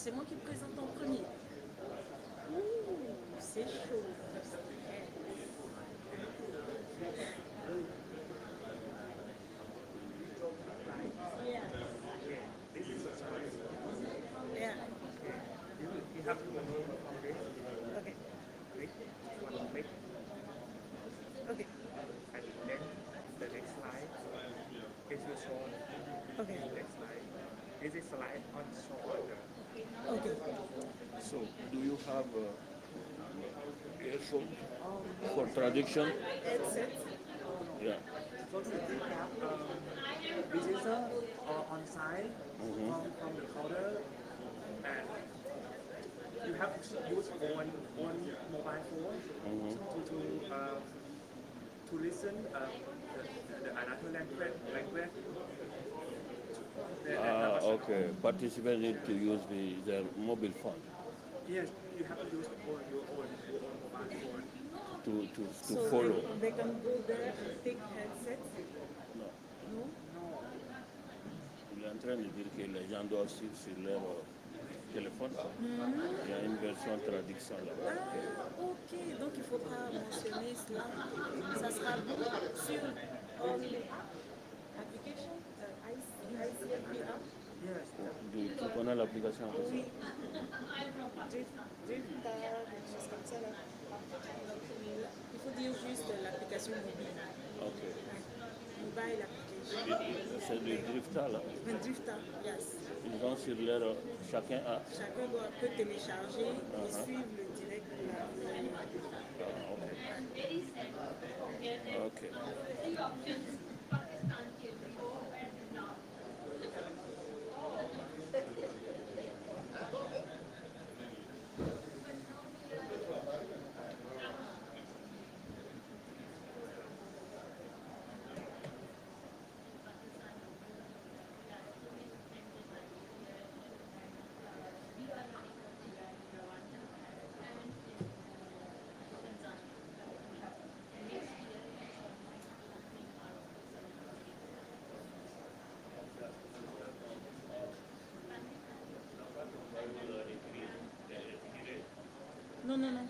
c'est moi qui me présente en premier. Ouh, c'est chaud. Yeah. This is a choice. Yeah. You have to remove from this. Okay. Click one click, Okay. and then the next slide is your shown. Okay. Next slide. This is slide on show order. Okay. So, do you have earphone for traduction? Headset. Yeah. So you have visitor on site from the counter, and you have to use one mobile phone to listen the another language. Okay. Participants need to use their mobile phone Yes, you have to use your own mobile phone. to So follow. they can go there and take headsets. Non. No? Il est en train de dire que les gens doivent suivre sur leur téléphone. Il y a une version traduction là-bas. Ah, ok. Donc il faudra mentionner cela. Ça sera sur application ICFP app. Yes. Tu connais l'application? Oui. Drifta, des choses comme ça là. Il faut dire juste l'application mobile. Ok. Mobile application. C'est du Drifta là. Drifta, yes. Ils ont sur leur. Chacun a. Chacun peut télécharger et suivre le direct de la Ok. Non, non, non.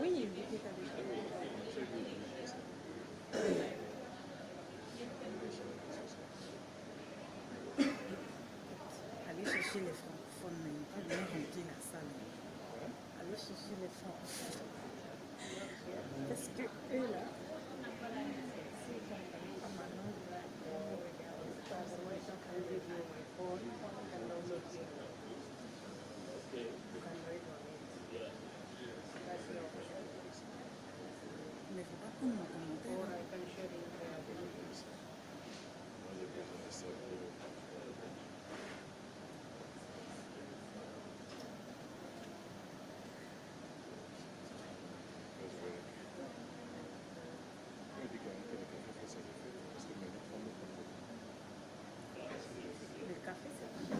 Oui, vu qu'il est avec Allez chercher les francophones, pas venir remplir la salle. aller chercher les femmes. Parce que eux là, mais faut pas prendre mon commentaire. Le café, c'est pas cher.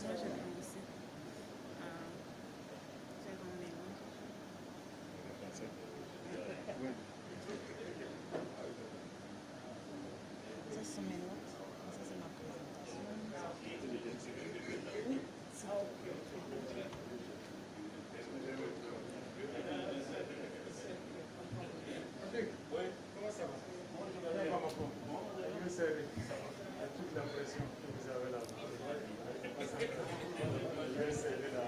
Moi, j'ai commencé à faire un mélange. Ça, c'est mes notes. Ça, c'est ma présentation. Oui, ça. Comment ça va? Je sais toute la pression que vous avez là. Je vais serrer là.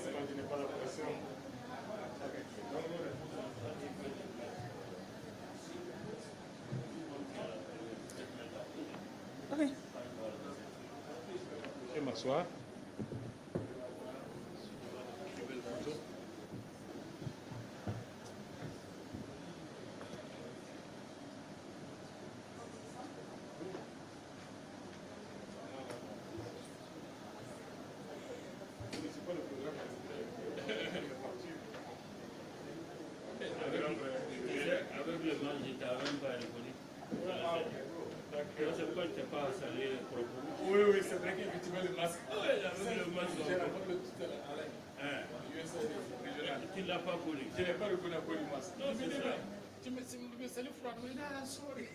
Imaginez pas la pression. Ok. Je vais m'asseoir. Avec le match, je t'avais même pas répondu. C'est pourquoi tu n'es pas salé proprement. Oui, oui, c'est vrai qu'effectivement le masque. Avec le match, J'ai rencontré tout à l'heure Alain. tu ne l'as pas connu. Je n'ai pas reconnu à quoi du masque. Non, c'est ça. Tu me salues froidement. Il a sorry.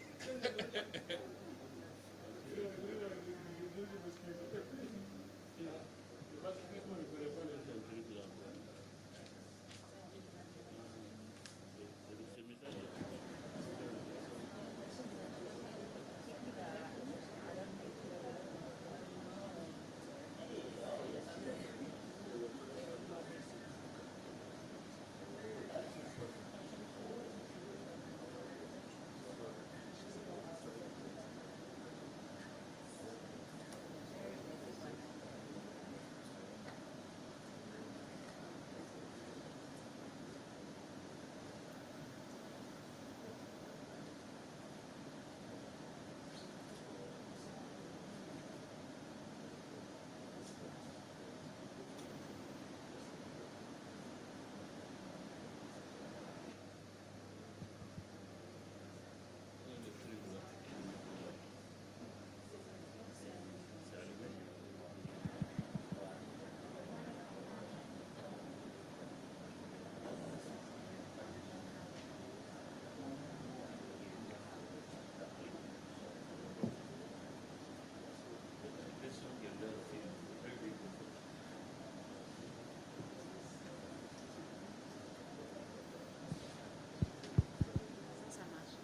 Ça marche.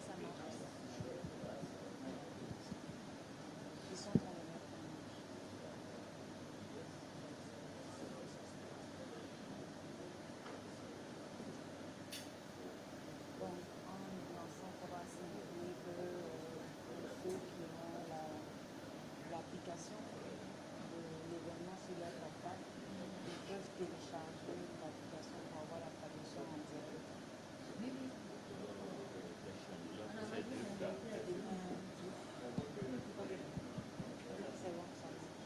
Ça marche. Ils sont en train de mettre en marche. Bon, en lançant pour assurer que ceux qui ont l'application de l'événement sur leur portable, ils peuvent télécharger l'application pour avoir la traduction en direct. C'est bon, ça marche.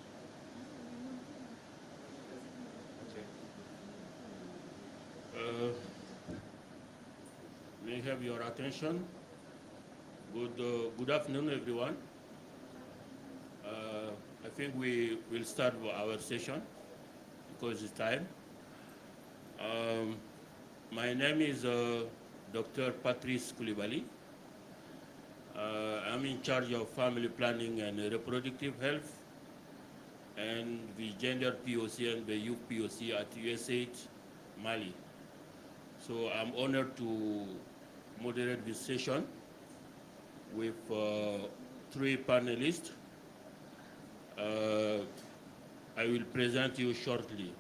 May I have your attention? Good afternoon, everyone. I think we will start our session because it's time. My name is Dr. Patrice Koulibaly. I'm in charge of family planning and reproductive health and the gender POC and the youth POC at USH Mali. So I'm honored to moderate this session with 3 panelists. I will present you shortly.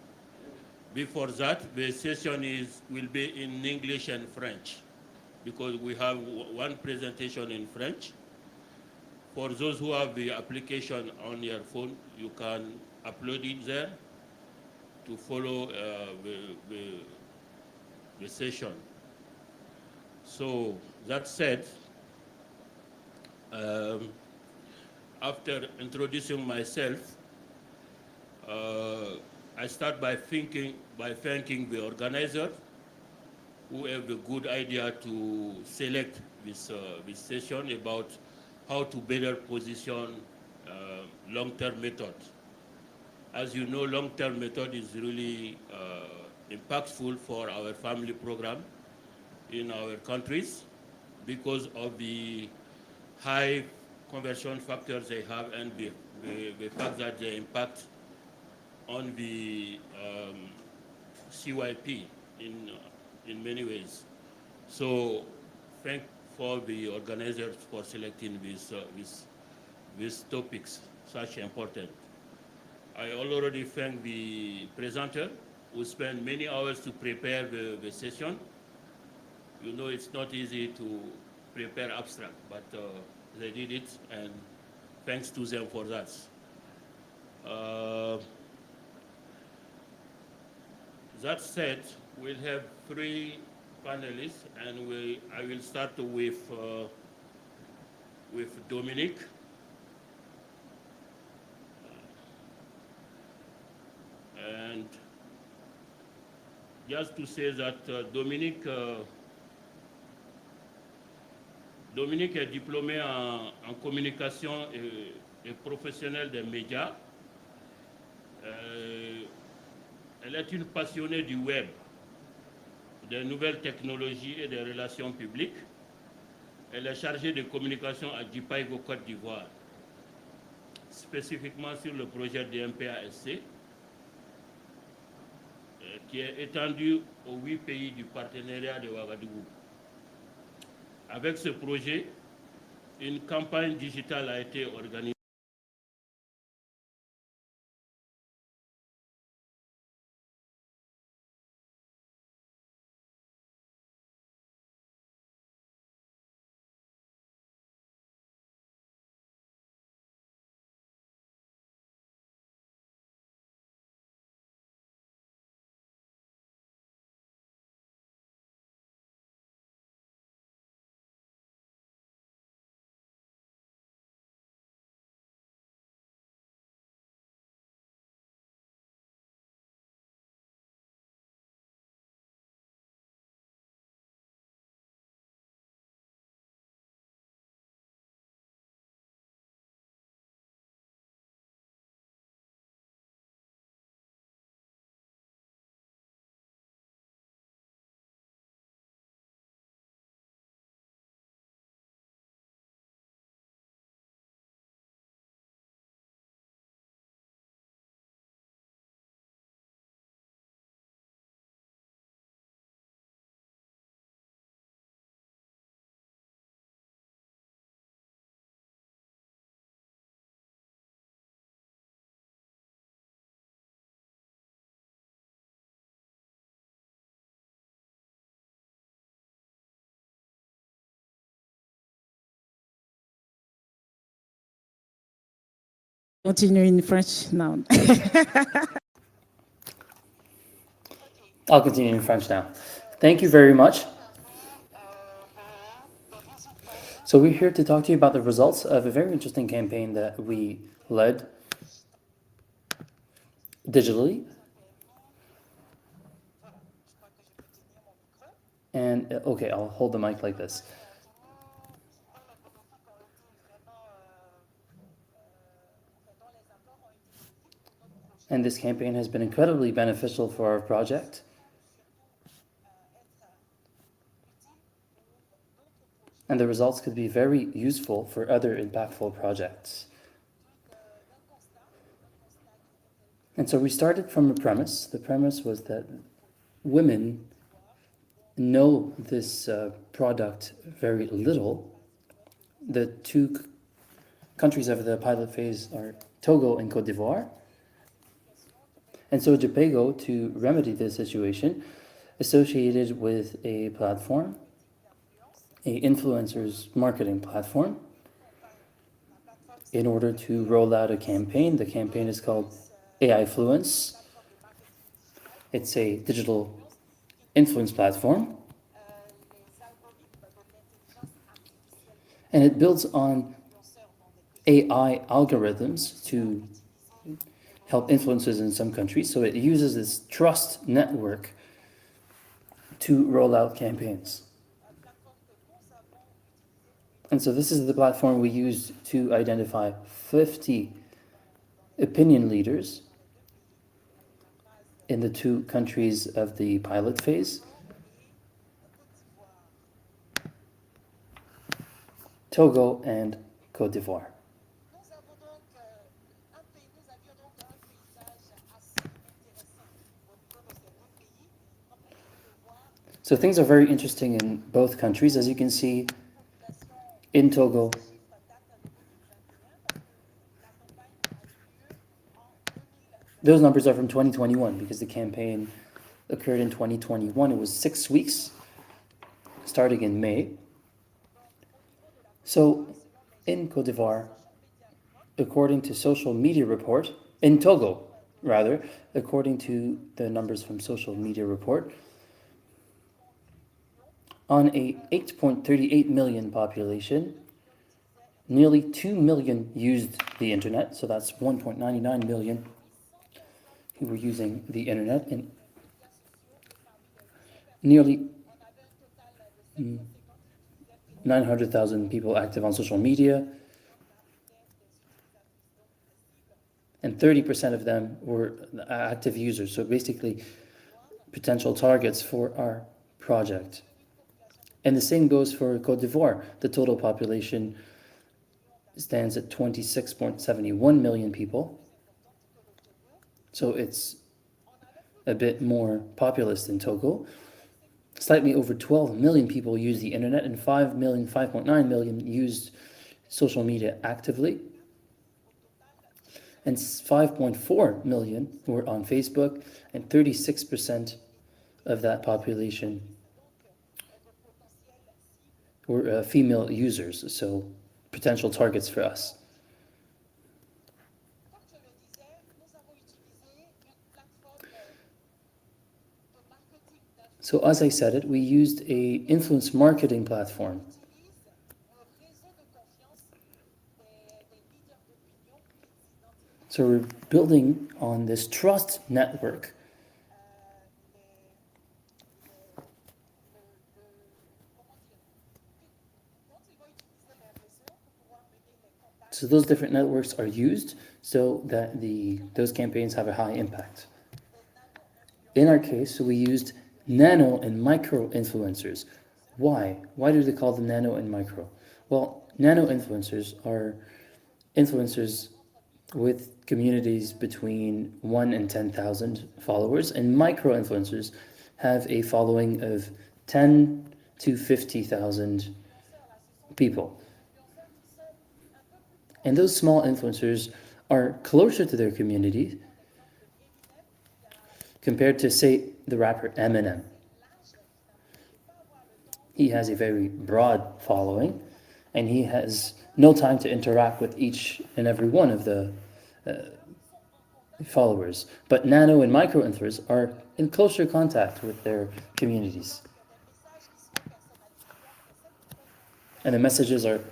Before that, the session will be in English and French because we have one presentation in French. For those who have the application on your phone, you can upload it there to follow the session. So that said, after introducing myself, I start by thanking the organizer who have the good idea to select this session about how to better position long-term method. As you know, long-term method is really impactful for our family program in our countries because of the high conversion factors they have and the fact that they impact on the CYP in many ways. So thank for the organizers for selecting these topics, such important. I already thank the presenter who spent many hours to prepare the session. You know, it's not easy to prepare abstract, but they did it, and thanks to them for that. That said, we'll have 3 panelists, and I will start with Dominique. And just to say that Dominique est diplômée en communication et professionnelle des médias. Elle est une passionnée du web, des nouvelles technologies et des relations publiques. Elle est chargée de communication à Jipaïgo, Côte d'Ivoire, spécifiquement sur le projet de MPASC, qui est étendu aux 8 pays du partenariat de Ouagadougou. Avec ce projet, une campagne digitale a été organisée. Continue in French now. I'll continue in French now. Thank you very much. So we're here to talk to you about the results of a very interesting campaign that we led digitally. And okay, I'll hold the mic like this. And this campaign has been incredibly beneficial for our project. And the results could be very useful for other impactful projects. And so we started from a premise. The premise was that women know this product very little. The two countries of the pilot phase are Togo and Cote d'Ivoire. And so JPEGO, to remedy this situation, associated with a platform, a influencers marketing platform, in order to roll out a campaign. The campaign is called AI Fluence. It's a digital influence platform. And it builds on AI algorithms to help influencers in some countries. So it uses this trust network to roll out campaigns. And so this is the platform we used to identify 50 opinion leaders in the two countries of the pilot phase, Togo and Cote d'Ivoire. So things are very interesting in both countries. As you can see, in Togo, those numbers are from 2021 because the campaign occurred in 2021. It was 6 weeks, starting in May. So in Cote d'Ivoire, according to social media report, in Togo, rather, according to the numbers from social media report, on a 8.38 million population, nearly 2 million used the internet, so that's 1.99 million who were using the internet, and nearly 900,000 people active on social media, and 30% of them were active users, so basically potential targets for our project. And the same goes for Cote d'Ivoire. The total population stands at 26.71 million people. So it's a bit more populous than Togo. Slightly over 12 million people use the internet, and 5.9 million used social media actively. And 5.4 million were on Facebook, and 36% of that population were female users, so potential targets for us. So as I said it, we used a influence marketing platform. So we're building on this trust network. So those different networks are used so that those campaigns have a high impact. In our case, we used nano and micro influencers. Why? Why do they call them nano and micro? Well, nano influencers are influencers with communities between 1 and 10,000 followers, and micro influencers have a following of 10 to 50,000 people. And those small influencers are closer to their community compared to, say, the rapper Eminem. He has a very broad following, and he has no time to interact with each and every one of the followers. But nano and micro influencers are in closer contact with their communities. And the messages are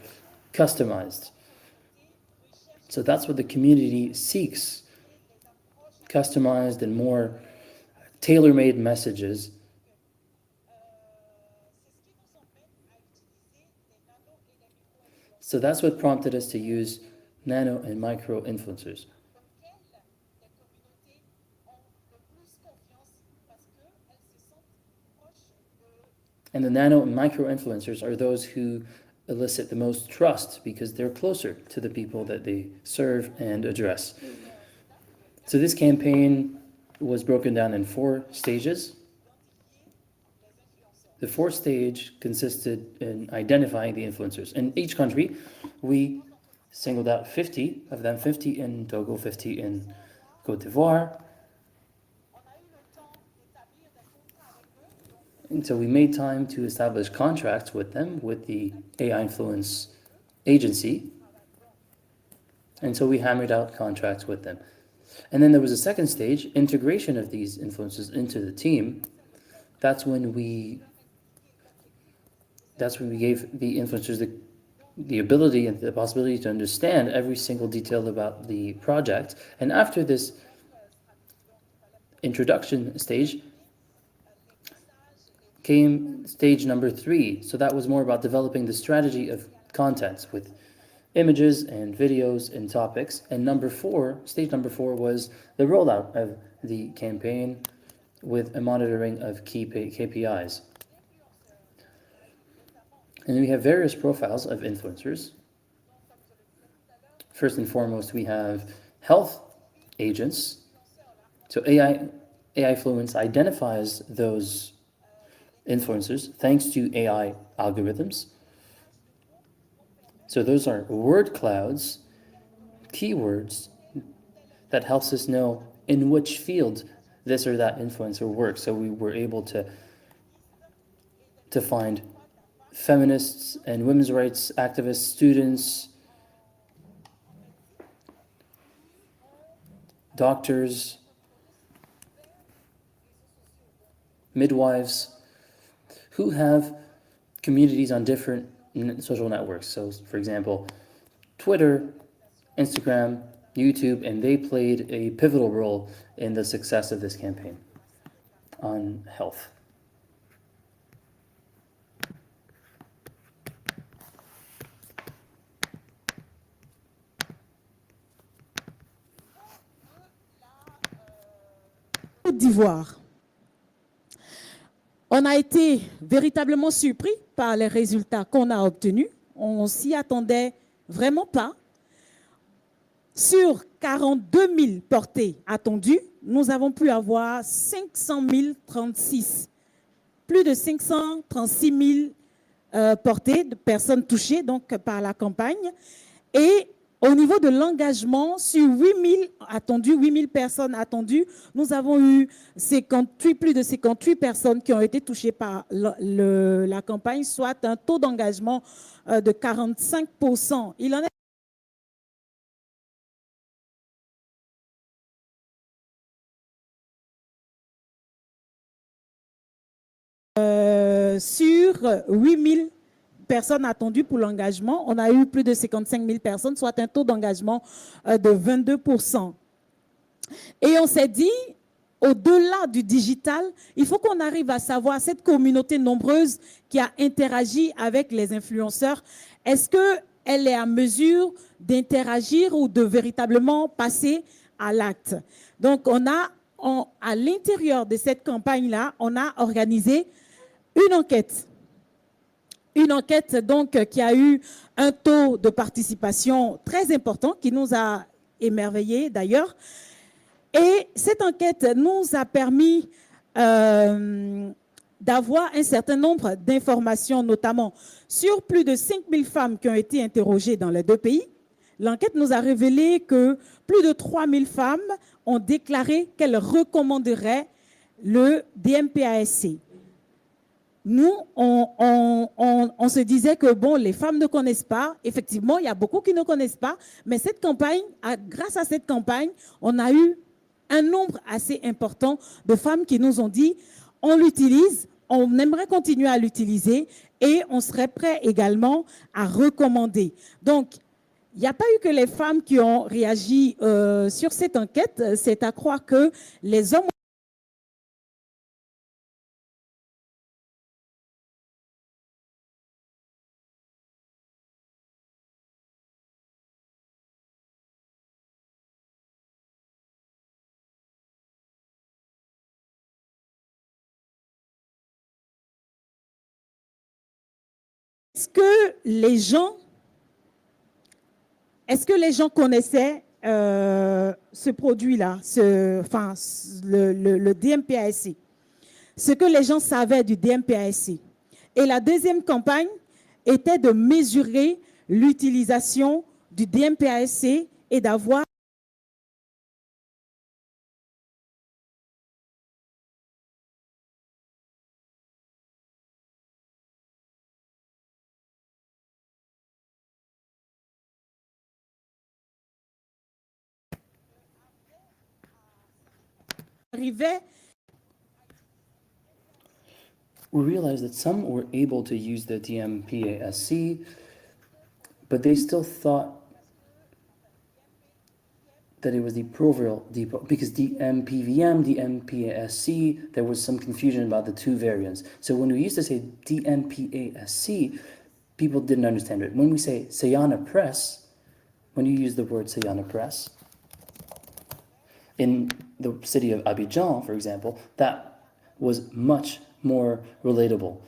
customized. So that's what the community seeks. Customized and more tailor-made messages. So that's what prompted us to use nano and micro influencers. And the nano and micro influencers are those who elicit the most trust because they're closer to the people that they serve and address. So this campaign was broken down in 4 stages. The fourth stage consisted in identifying the influencers. In each country, we singled out 50 of them, 50 in Togo, 50 in Côte d'Ivoire. And so we made time to establish contracts with them, with the AI Influence Agency. And so we hammered out contracts with them. And then there was a second stage, integration of these influencers into the team. That's when we gave the influencers the ability and the possibility to understand every single detail about the project. And after this introduction stage came stage number 3. So that was more about developing the strategy of contents with images and videos and topics. And stage number 4 was the rollout of the campaign with a monitoring of key KPIs. And we have various profiles of influencers. First and foremost, we have health agents. So AI Fluence identifies those influencers thanks to AI algorithms. So those are word clouds, keywords that helps us know in which field this or that influencer works. So we were able to find feminists and women's rights activists, students, doctors, midwives, who have communities on different social networks. So, for example, Twitter, Instagram, YouTube, and they played a pivotal role in the success of this campaign on health. Côte d'Ivoire. On a été véritablement surpris par les résultats qu'on a obtenus. On s'y attendait vraiment pas. Sur 42 000 portées attendues, nous avons pu avoir 500 036. Plus de 536 000 portées de personnes touchées donc, par la campagne. Et au niveau de l'engagement, sur 8 000 attendus, 8 000 personnes attendues, nous avons eu plus de 58 personnes qui ont été touchées par la campagne, soit un taux d'engagement de 45%. Il en est sur 8 000 personnes attendues pour l'engagement, on a eu plus de 55 000 personnes, soit un taux d'engagement de 22%. Et on s'est dit, au-delà du digital, il faut qu'on arrive à savoir cette communauté nombreuse qui a interagi avec les influenceurs, est-ce qu'elle est à mesure d'interagir ou de véritablement passer à l'acte? Donc, à l'intérieur de cette campagne-là, on a organisé une enquête. Une enquête donc qui a eu un taux de participation très important, qui nous a émerveillés d'ailleurs. Et cette enquête nous a permis d'avoir un certain nombre d'informations, notamment sur plus de 5 000 femmes qui ont été interrogées dans les 2 pays. L'enquête nous a révélé que plus de 3 000 femmes ont déclaré qu'elles recommanderaient le DMPASC. Nous, on se disait que bon, les femmes ne connaissent pas. Effectivement, il y a beaucoup qui ne connaissent pas. Mais cette campagne, grâce à cette campagne, on a eu un nombre assez important de femmes qui nous ont dit on l'utilise, on aimerait continuer à l'utiliser et on serait prêt également à recommander. Donc, il n'y a pas eu que les femmes qui ont réagi sur cette enquête. C'est à croire que les hommes Est-ce que les gens connaissaient ce produit-là, le DMPASC? Ce que les gens savaient du DMPASC? Et la deuxième campagne était de mesurer l'utilisation du DMPASC et d'avoir arrivé. We realized that some were able to use the DMPASC, but they still thought that it was the proviral depot, because DMPVM, DMPASC, there was some confusion about the two variants. So when we used to say DMPASC, people didn't understand it. When we say Sayana Press, when you use the word Sayana Press, in the city of Abidjan, for example, that was much more relatable,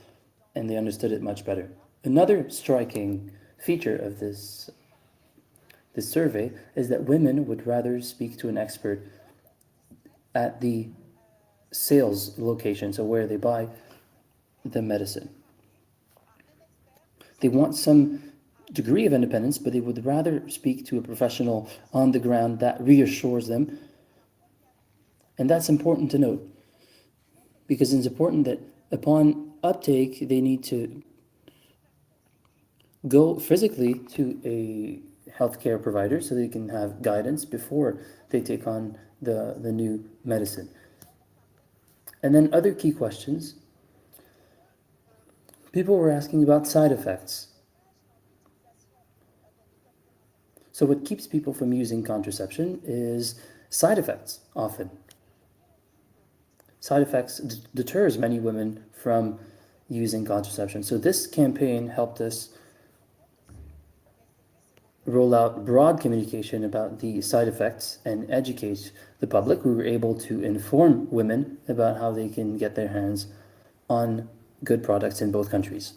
and they understood it much better. Another striking feature of this survey is that women would rather speak to an expert at the sales location, so where they buy the medicine. They want some degree of independence, but they would rather speak to a professional on the ground that reassures them. And that's important to note, because it's important that upon uptake, they need to go physically to a healthcare provider so they can have guidance before they take on the new medicine. And then other key questions. People were asking about side effects. So what keeps people from using contraception is side effects, often. Side effects deters many women from using contraception. So this campaign helped us roll out broad communication about the side effects and educate the public. We were able to inform women about how they can get their hands on good products in both countries.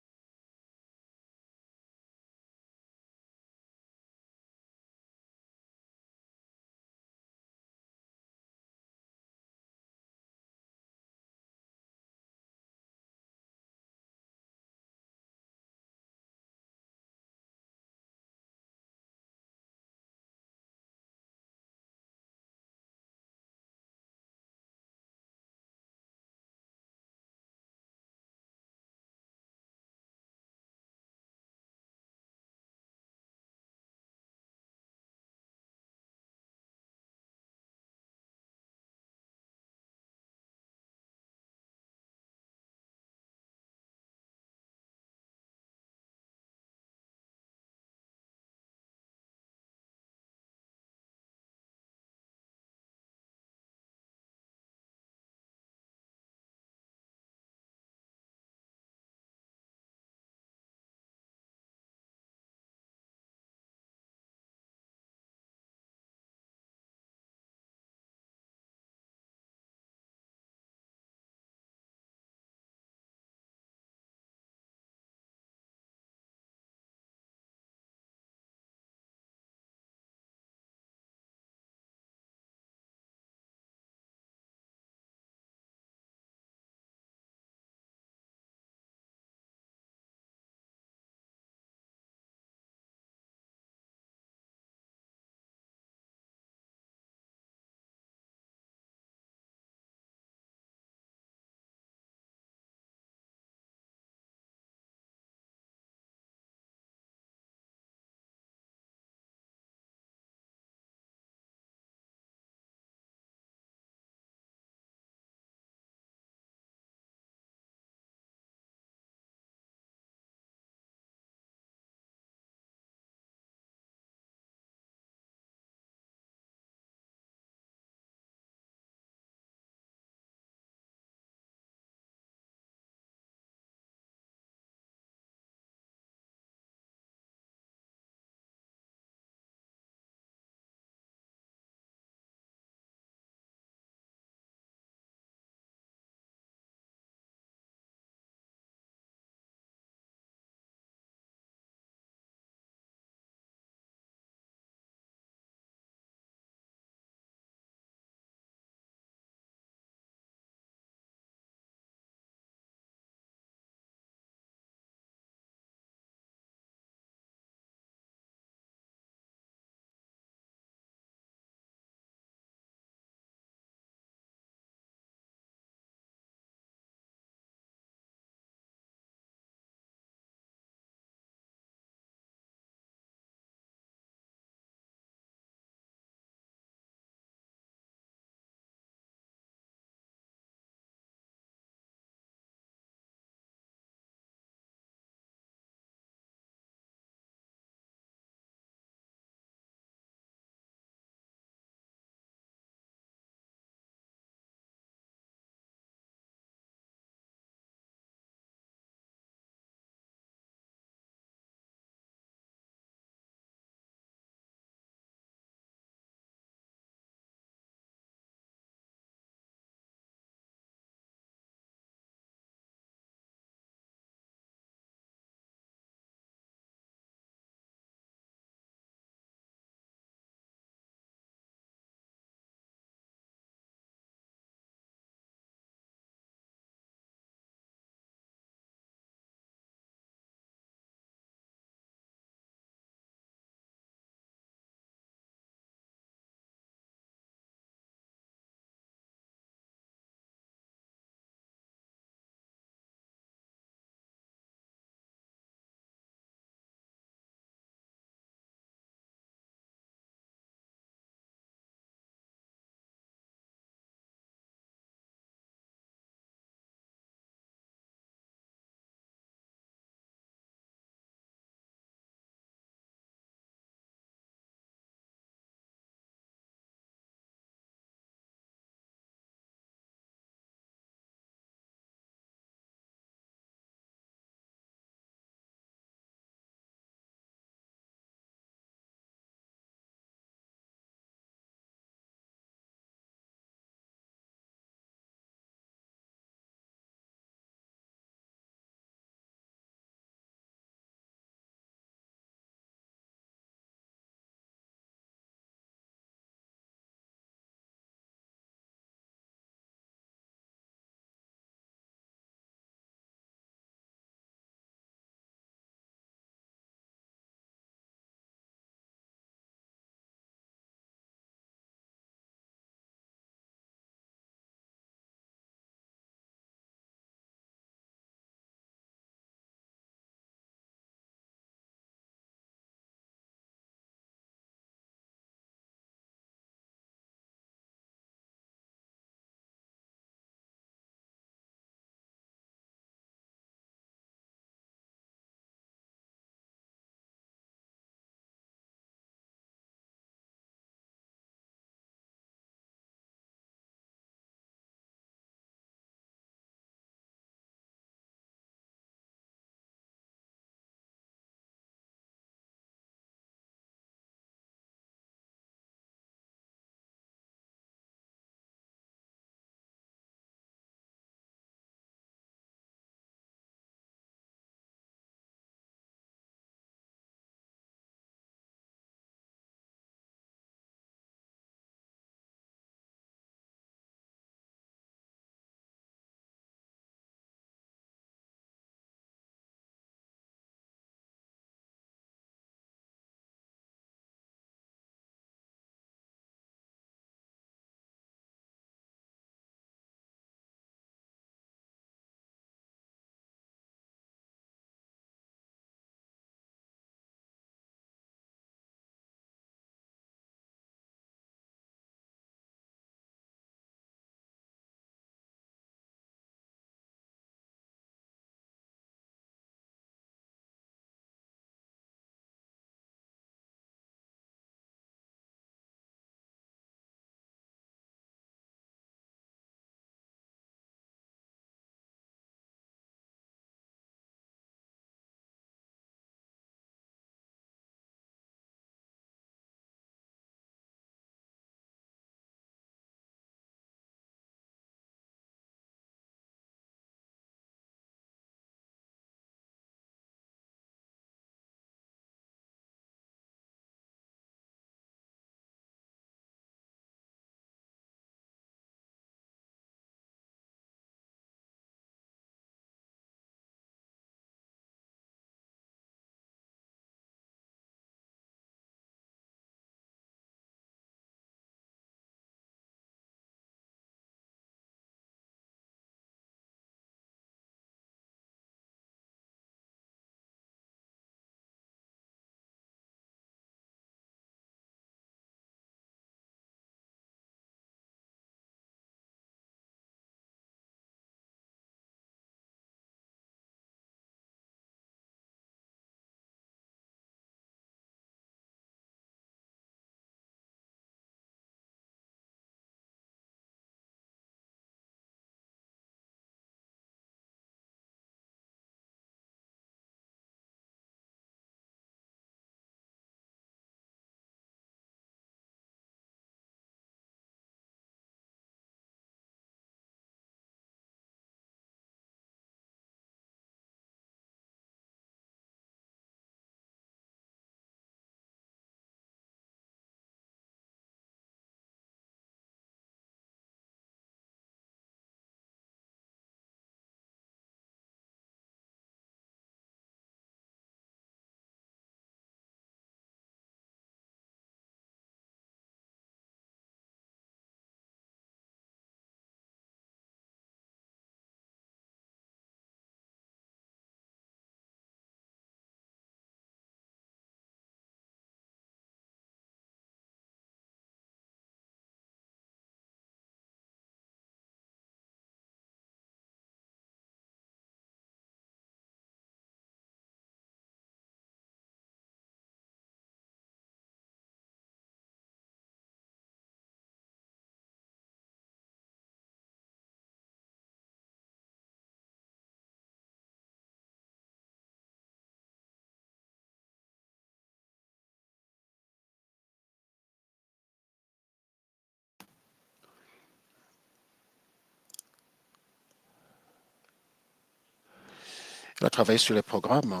Elle a travaillé sur les programmes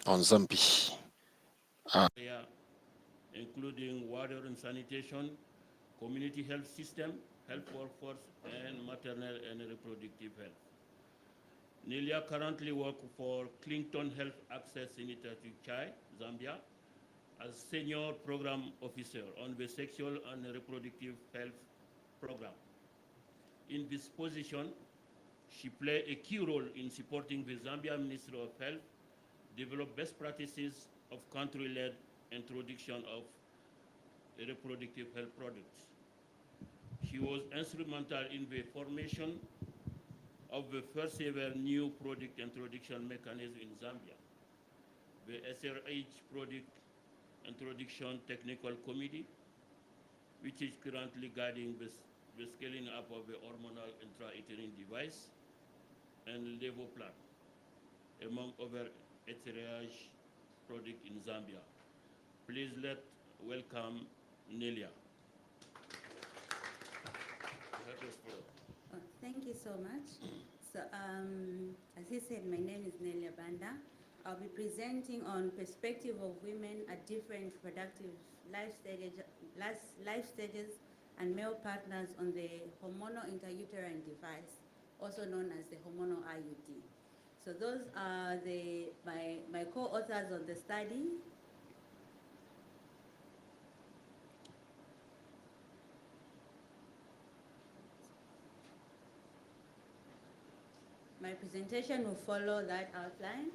en Zambie. area, including water and sanitation, community health system, health workforce, and maternal and reproductive health. Nelia currently works for Clinton Health Access Initiative Chai, Zambia, as Senior Program Officer on the Sexual and Reproductive Health Program. In this position, she played a key role in supporting the Zambia Ministry of Health develop best practices of country-led introduction of reproductive health products. She was instrumental in the formation of the first ever new product introduction mechanism in Zambia, the SRH Product Introduction Technical Committee, which is currently guiding the scaling up of the hormonal intrauterine device and Levoplan, among other SRH products in Zambia. Please welcome Nelia. Oh, thank you so much. So, as he said, my name is Nelia Banda. I'll be presenting on perspective of women at different productive life stages and male partners on the hormonal intrauterine device, also known as the hormonal IUD. So those are my co-authors of the study. My presentation will follow that outline.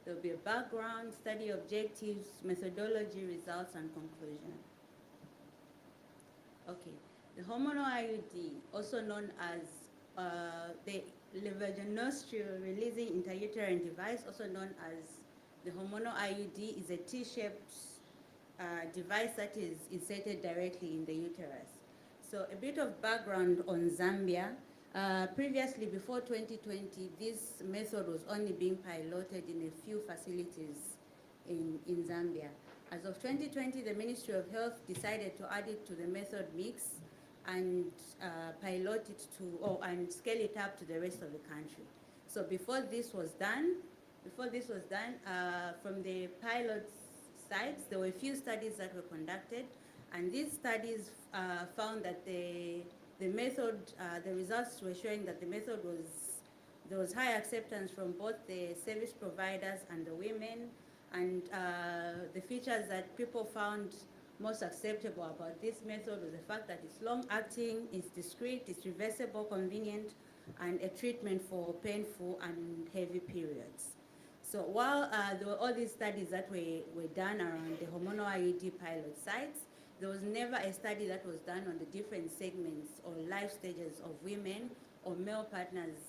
There will be a background, study objectives, methodology, results, and conclusion. Okay, the hormonal IUD, also known as the levodonostril releasing intrauterine device, also known as the hormonal IUD, is a T-shaped device that is inserted directly in the uterus. So a bit of background on Zambia. Previously, before 2020, this method was only being piloted in a few facilities in Zambia. As of 2020, the Ministry of Health decided to add it to the method mix and pilot it and scale it up to the rest of the country. So before this was done, from the pilot sites, there were a few studies that were conducted, and these studies found that the results were showing that the method there was high acceptance from both the service providers and the women, and the features that people found most acceptable about this method was the fact that it's long-acting, it's discreet, it's reversible, convenient, and a treatment for painful and heavy periods. So while there were all these studies that were done around the hormonal IUD pilot sites, there was never a study that was done on the different segments or life stages of women or male partners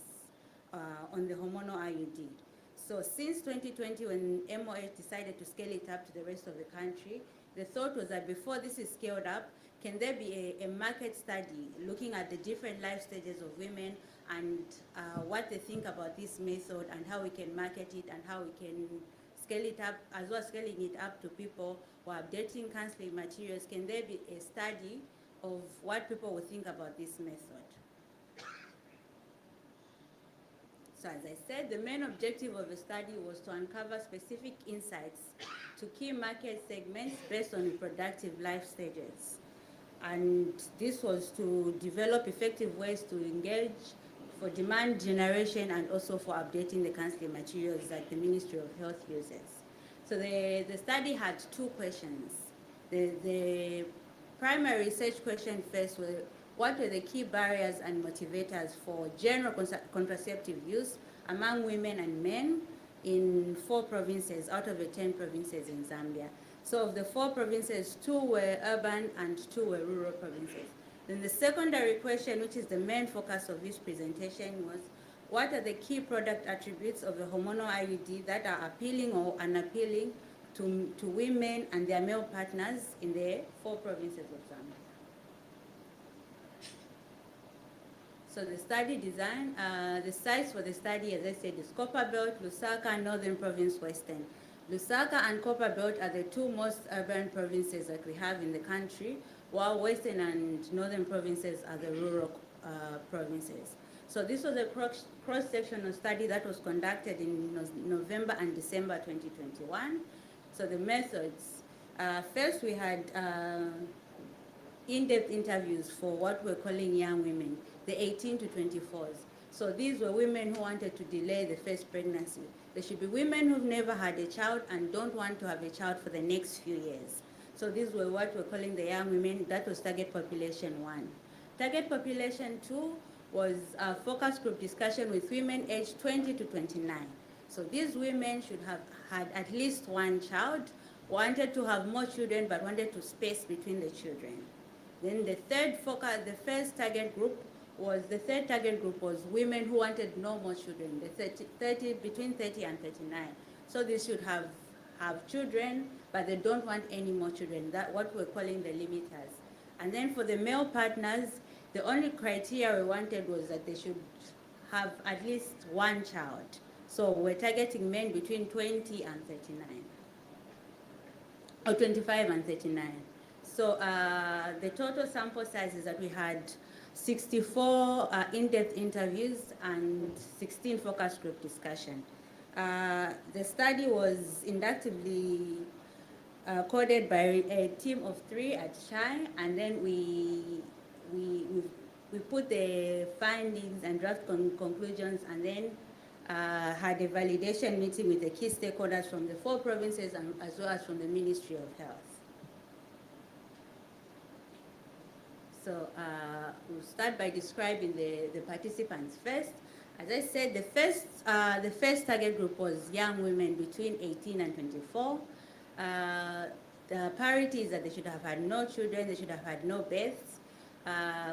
on the hormonal IUD. So since 2020, when MOH decided to scale it up to the rest of the country, the thought was that before this is scaled up, can there be a market study looking at the different life stages of women and what they think about this method and how we can market it and how we can scale it up, as well as scaling it up to people who are updating counseling materials? Can there be a study of what people would think about this method? So as I said, the main objective of the study was to uncover specific insights to key market segments based on reproductive life stages. And this was to develop effective ways to engage for demand generation and also for updating the counseling materials that the Ministry of Health uses. So the study had two questions. The primary research question first was, what were the key barriers and motivators for general contraceptive use among women and men in 4 provinces out of the 10 provinces in Zambia? So of the 4 provinces, 2 were urban and 2 were rural provinces. Then the secondary question, which is the main focus of this presentation, was what are the key product attributes of the hormonal IUD that are appealing or unappealing to women and their male partners in the 4 provinces of Zambia? So the study design, the sites for the study, as I said, is Copperbelt, Lusaka, Northern Province, Western. Lusaka and Copperbelt are the 2 most urban provinces that we have in the country, while Western and Northern provinces are the rural provinces. So this was a cross-sectional study that was conducted in November and December 2021. So the methods, first we had in-depth interviews for what we're calling young women, the 18 to 24s. So these were women who wanted to delay the first pregnancy. They should be women who've never had a child and don't want to have a child for the next few years. So these were what we're calling the young women. That was target population 1. Target population 2 was a focus group discussion with women aged 20 to 29. So these women should have had at least one child, wanted to have more children, but wanted to space between the children. Then the third focus, the third target group was women who wanted no more children, between 30 and 39. So they should have children, but they don't want any more children. That's what we're calling the limiters. And then for the male partners, the only criteria we wanted was that they should have at least one child. So we're targeting men between 20 and 39, or 25 and 39. So the total sample size is that we had 64 in-depth interviews and 16 focus group discussion. The study was inductively coded by a team of 3 at SHI, and then we put the findings and draft conclusions, and then had a validation meeting with the key stakeholders from the 4 provinces and as well as from the Ministry of Health. So we'll start by describing the participants first. As I said, the first target group was young women between 18 and 24. The parity is that they should have had no children, they should have had no births.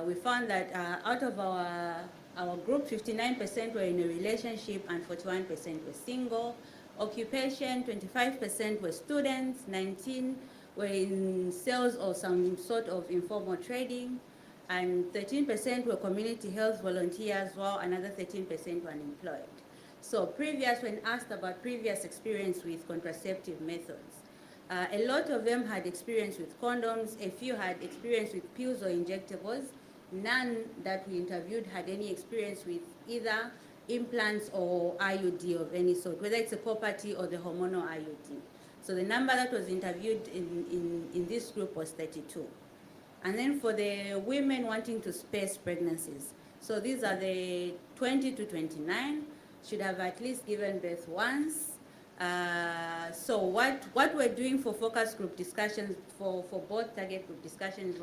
We found that out of our group, 59% were in a relationship and 41% were single. Occupation, 25% were students, 19 were in sales or some sort of informal trading, and 13% were community health volunteers, while another 13% were unemployed. So when asked about previous experience with contraceptive methods, a lot of them had experience with condoms, a few had experience with pills or injectables. None that we interviewed had any experience with either implants or IUD of any sort, whether it's a property or the hormonal IUD. So the number that was interviewed in this group was 32. And then for the women wanting to space pregnancies, so these are the 20 to 29, should have at least given birth once. So what we're doing for focus group discussions, for both target group discussions,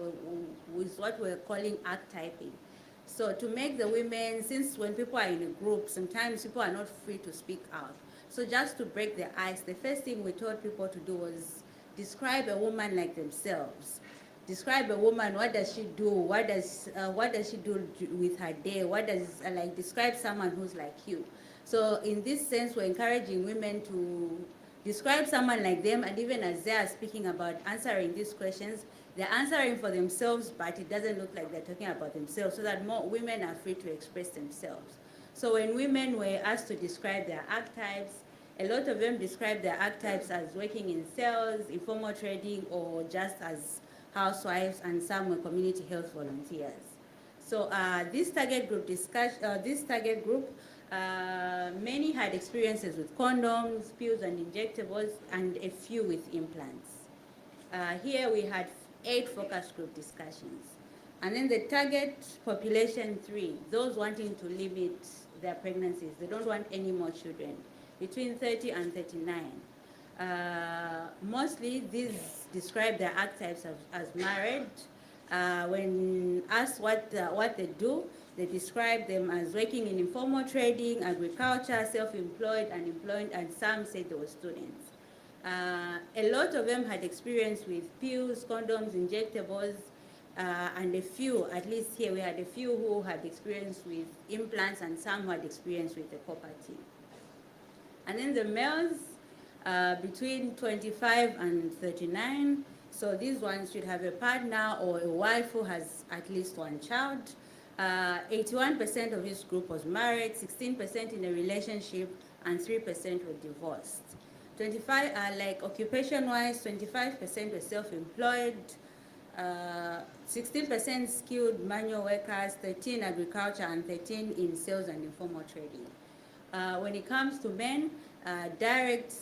was what we're calling archetyping. So to make the women, since when people are in a group, sometimes people are not free to speak out. So just to break the ice, the first thing we told people to do was describe a woman like themselves. Describe a woman, what does she do? What does she do with her day? Describe someone who's like you. So in this sense, we're encouraging women to describe someone like them, and even as they are speaking about answering these questions, they're answering for themselves, but it doesn't look like they're talking about themselves, so that more women are free to express themselves. So when women were asked to describe their archetypes, a lot of them described their archetypes as working in sales, informal trading, or just as housewives, and some were community health volunteers. So this target group many had experiences with condoms, pills and injectables, and a few with implants. Here we had 8 focus group discussions. And then the target population 3, those wanting to limit their pregnancies, they don't want any more children, between 30 and 39. Mostly these describe their archetypes as married. When asked what they do, they describe them as working in informal trading, agriculture, self-employed, unemployed, and some said they were students. A lot of them had experience with pills, condoms, injectables, and a few, at least here we had a few who had experience with implants, and some who had experience with the property. And then the males, between 25 and 39, so these ones should have a partner or a wife who has at least one child. 81% of this group was married, 16% in a relationship, and 3% were divorced. 25, occupation-wise, 25% were self-employed, 16% skilled manual workers, 13 agriculture, and 13 in sales and informal trading. When it comes to men, direct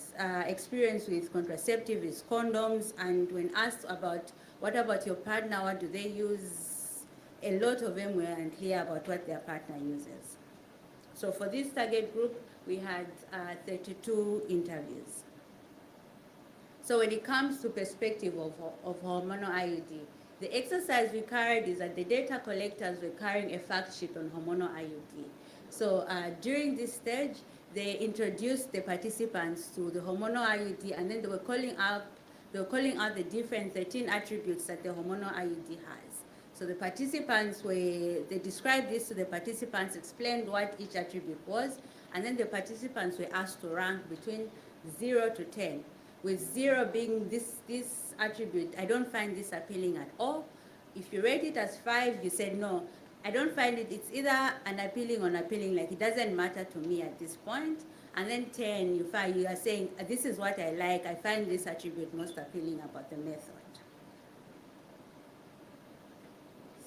experience with contraceptive is condoms, and when asked about what about your partner, what do they use, a lot of them were unclear about what their partner uses. So for this target group, we had 32 interviews. So when it comes to perspective of hormonal IUD, the exercise we carried is that the data collectors were carrying a fact sheet on hormonal IUD. So during this stage, they introduced the participants to the hormonal IUD, and then they were calling out the different 13 attributes that the hormonal IUD has. So the participants they described this to the participants, explained what each attribute was, and then the participants were asked to rank between 0 to 10. With 0 being this attribute, I don't find this appealing at all. If you rate it as 5, you said, no, I don't find it, it's either unappealing or unappealing, like it doesn't matter to me at this point. And then 10, you are saying, this is what I like, I find this attribute most appealing about the method.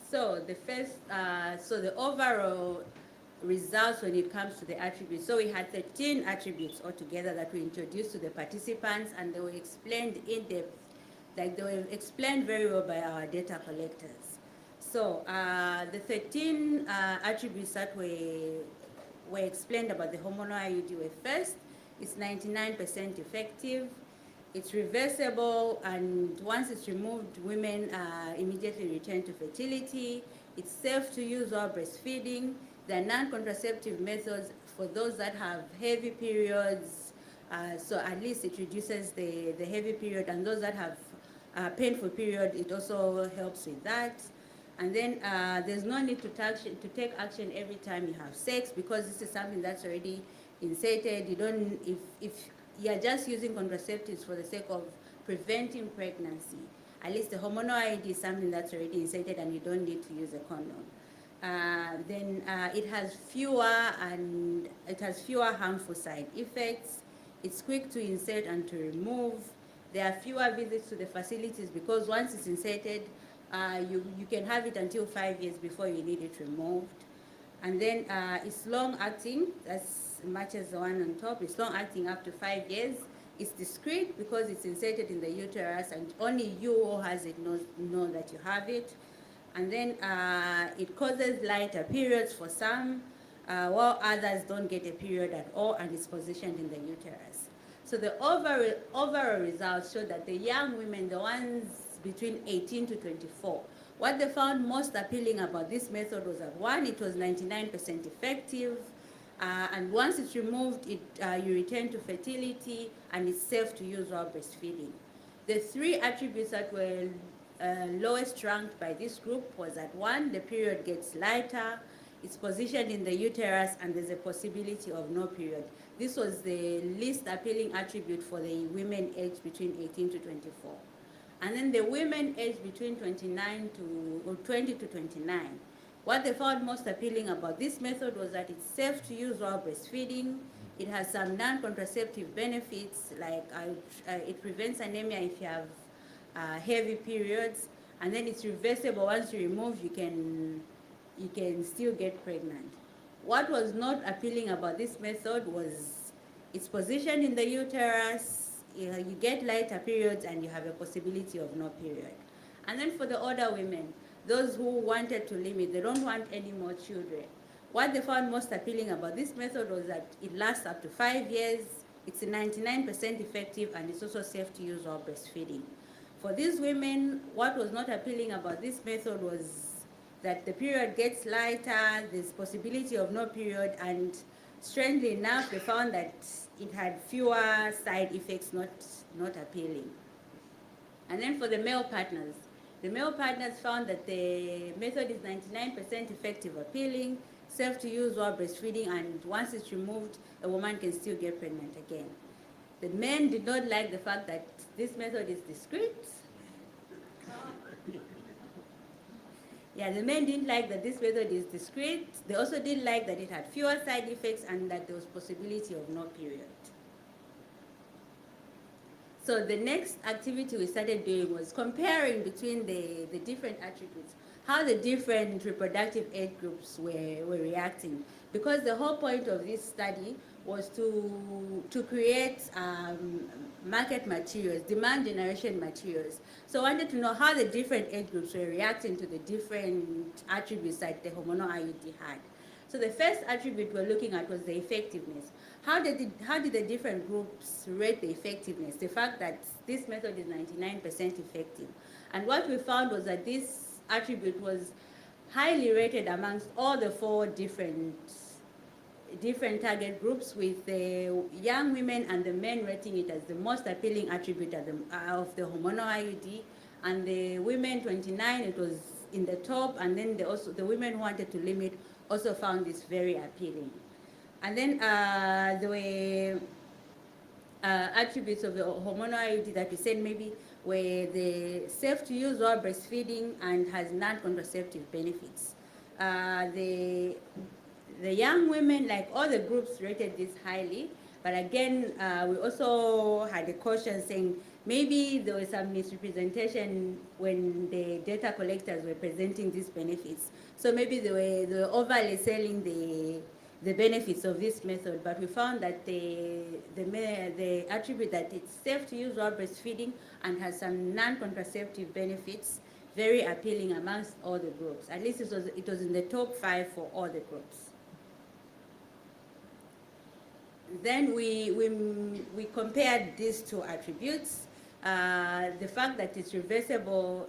So the overall results when it comes to the attributes. So we had 13 attributes altogether that we introduced to the participants, and they were explained in depth, like they were explained very well by our data collectors. So the 13 attributes that were explained about the hormonal IUD were: first, it's 99% effective, it's reversible, and once it's removed, women immediately return to fertility, it's safe to use while breastfeeding. There are non-contraceptive methods for those that have heavy periods, so at least it reduces the heavy period, and those that have painful period, it also helps with that. And then there's no need to take action every time you have sex, because this is something that's already inserted. You don't, if you're just using contraceptives for the sake of preventing pregnancy, at least the hormonal IUD is something that's already inserted and you don't need to use a condom. Then it has fewer harmful side effects. It's quick to insert and to remove. There are fewer visits to the facilities, because once it's inserted, you can have it until 5 years before you need it removed. And then it's long acting, as much as the one on top. It's long acting up to 5 years. It's discreet because it's inserted in the uterus, and only you who has it know that you have it. And then it causes lighter periods for some, while others don't get a period at all, and it's positioned in the uterus. So the overall results show that the young women, the ones between 18 to 24, what they found most appealing about this method was that, one, it was 99% effective, and once it's removed, you return to fertility, and it's safe to use while breastfeeding. The 3 attributes that were lowest ranked by this group was that, one, the period gets lighter, it's positioned in the uterus, and there's a possibility of no period. This was the least appealing attribute for the women aged between 18 to 24. And then the women aged between 20 to 29. What they found most appealing about this method was that it's safe to use while breastfeeding. It has some non-contraceptive benefits, like it prevents anemia if you have heavy periods, and then it's reversible. Once you remove, you can still get pregnant. What was not appealing about this method was its position in the uterus. You get lighter periods, and you have a possibility of no period. And then for the older women, those who wanted to limit, they don't want any more children. What they found most appealing about this method was that it lasts up to 5 years, it's 99% effective, and it's also safe to use while breastfeeding. For these women, what was not appealing about this method was that the period gets lighter, there's possibility of no period, and strangely enough, they found that it had fewer side effects not appealing. And then for the male partners found that the method is 99% effective, appealing, safe to use while breastfeeding, and once it's removed, a woman can still get pregnant again. The men did not like the fact that this method is discreet. Yeah, the men didn't like that this method is discreet. They also didn't like that it had fewer side effects and that there was possibility of no period. So the next activity we started doing was comparing between the different attributes, how the different reproductive age groups were reacting. Because the whole point of this study was to create market materials, demand generation materials. So I wanted to know how the different age groups were reacting to the different attributes that the hormonal IUD had. So the first attribute we're looking at was the effectiveness. How did the different groups rate the effectiveness? The fact that this method is 99% effective. And what we found was that this attribute was highly rated amongst all the four different target groups, with the young women and the men rating it as the most appealing attribute of the hormonal IUD, and the women 29, it was in the top, and then the women who wanted to limit also found this very appealing. And then there were attributes of the hormonal IUD that we said maybe were the safe to use while breastfeeding and has non-contraceptive benefits. The young women, like all the groups, rated this highly, but again, we also had a caution saying maybe there was some misrepresentation when the data collectors were presenting these benefits. So maybe they were overly selling the benefits of this method, but we found that the attribute that it's safe to use while breastfeeding and has some non-contraceptive benefits, very appealing amongst all the groups. At least it was in the top 5 for all the groups. Then we compared these two attributes. The fact that it's reversible.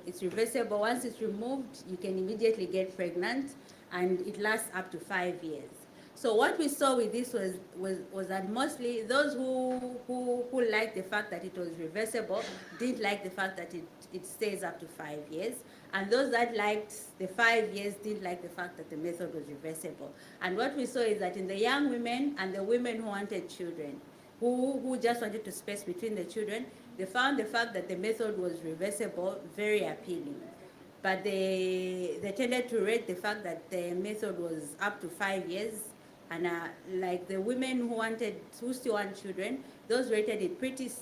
Once it's removed, you can immediately get pregnant, and it lasts up to 5 years. So what we saw with this was that mostly those who liked the fact that it was reversible didn't like the fact that it stays up to 5 years. And those that liked the 5 years didn't like the fact that the method was reversible. And what we saw is that in the young women and the women who wanted children, who just wanted to space between the children, they found the fact that the method was reversible very appealing. But they tended to rate the fact that the method was up to 5 years. And like the women who still want children, those rated it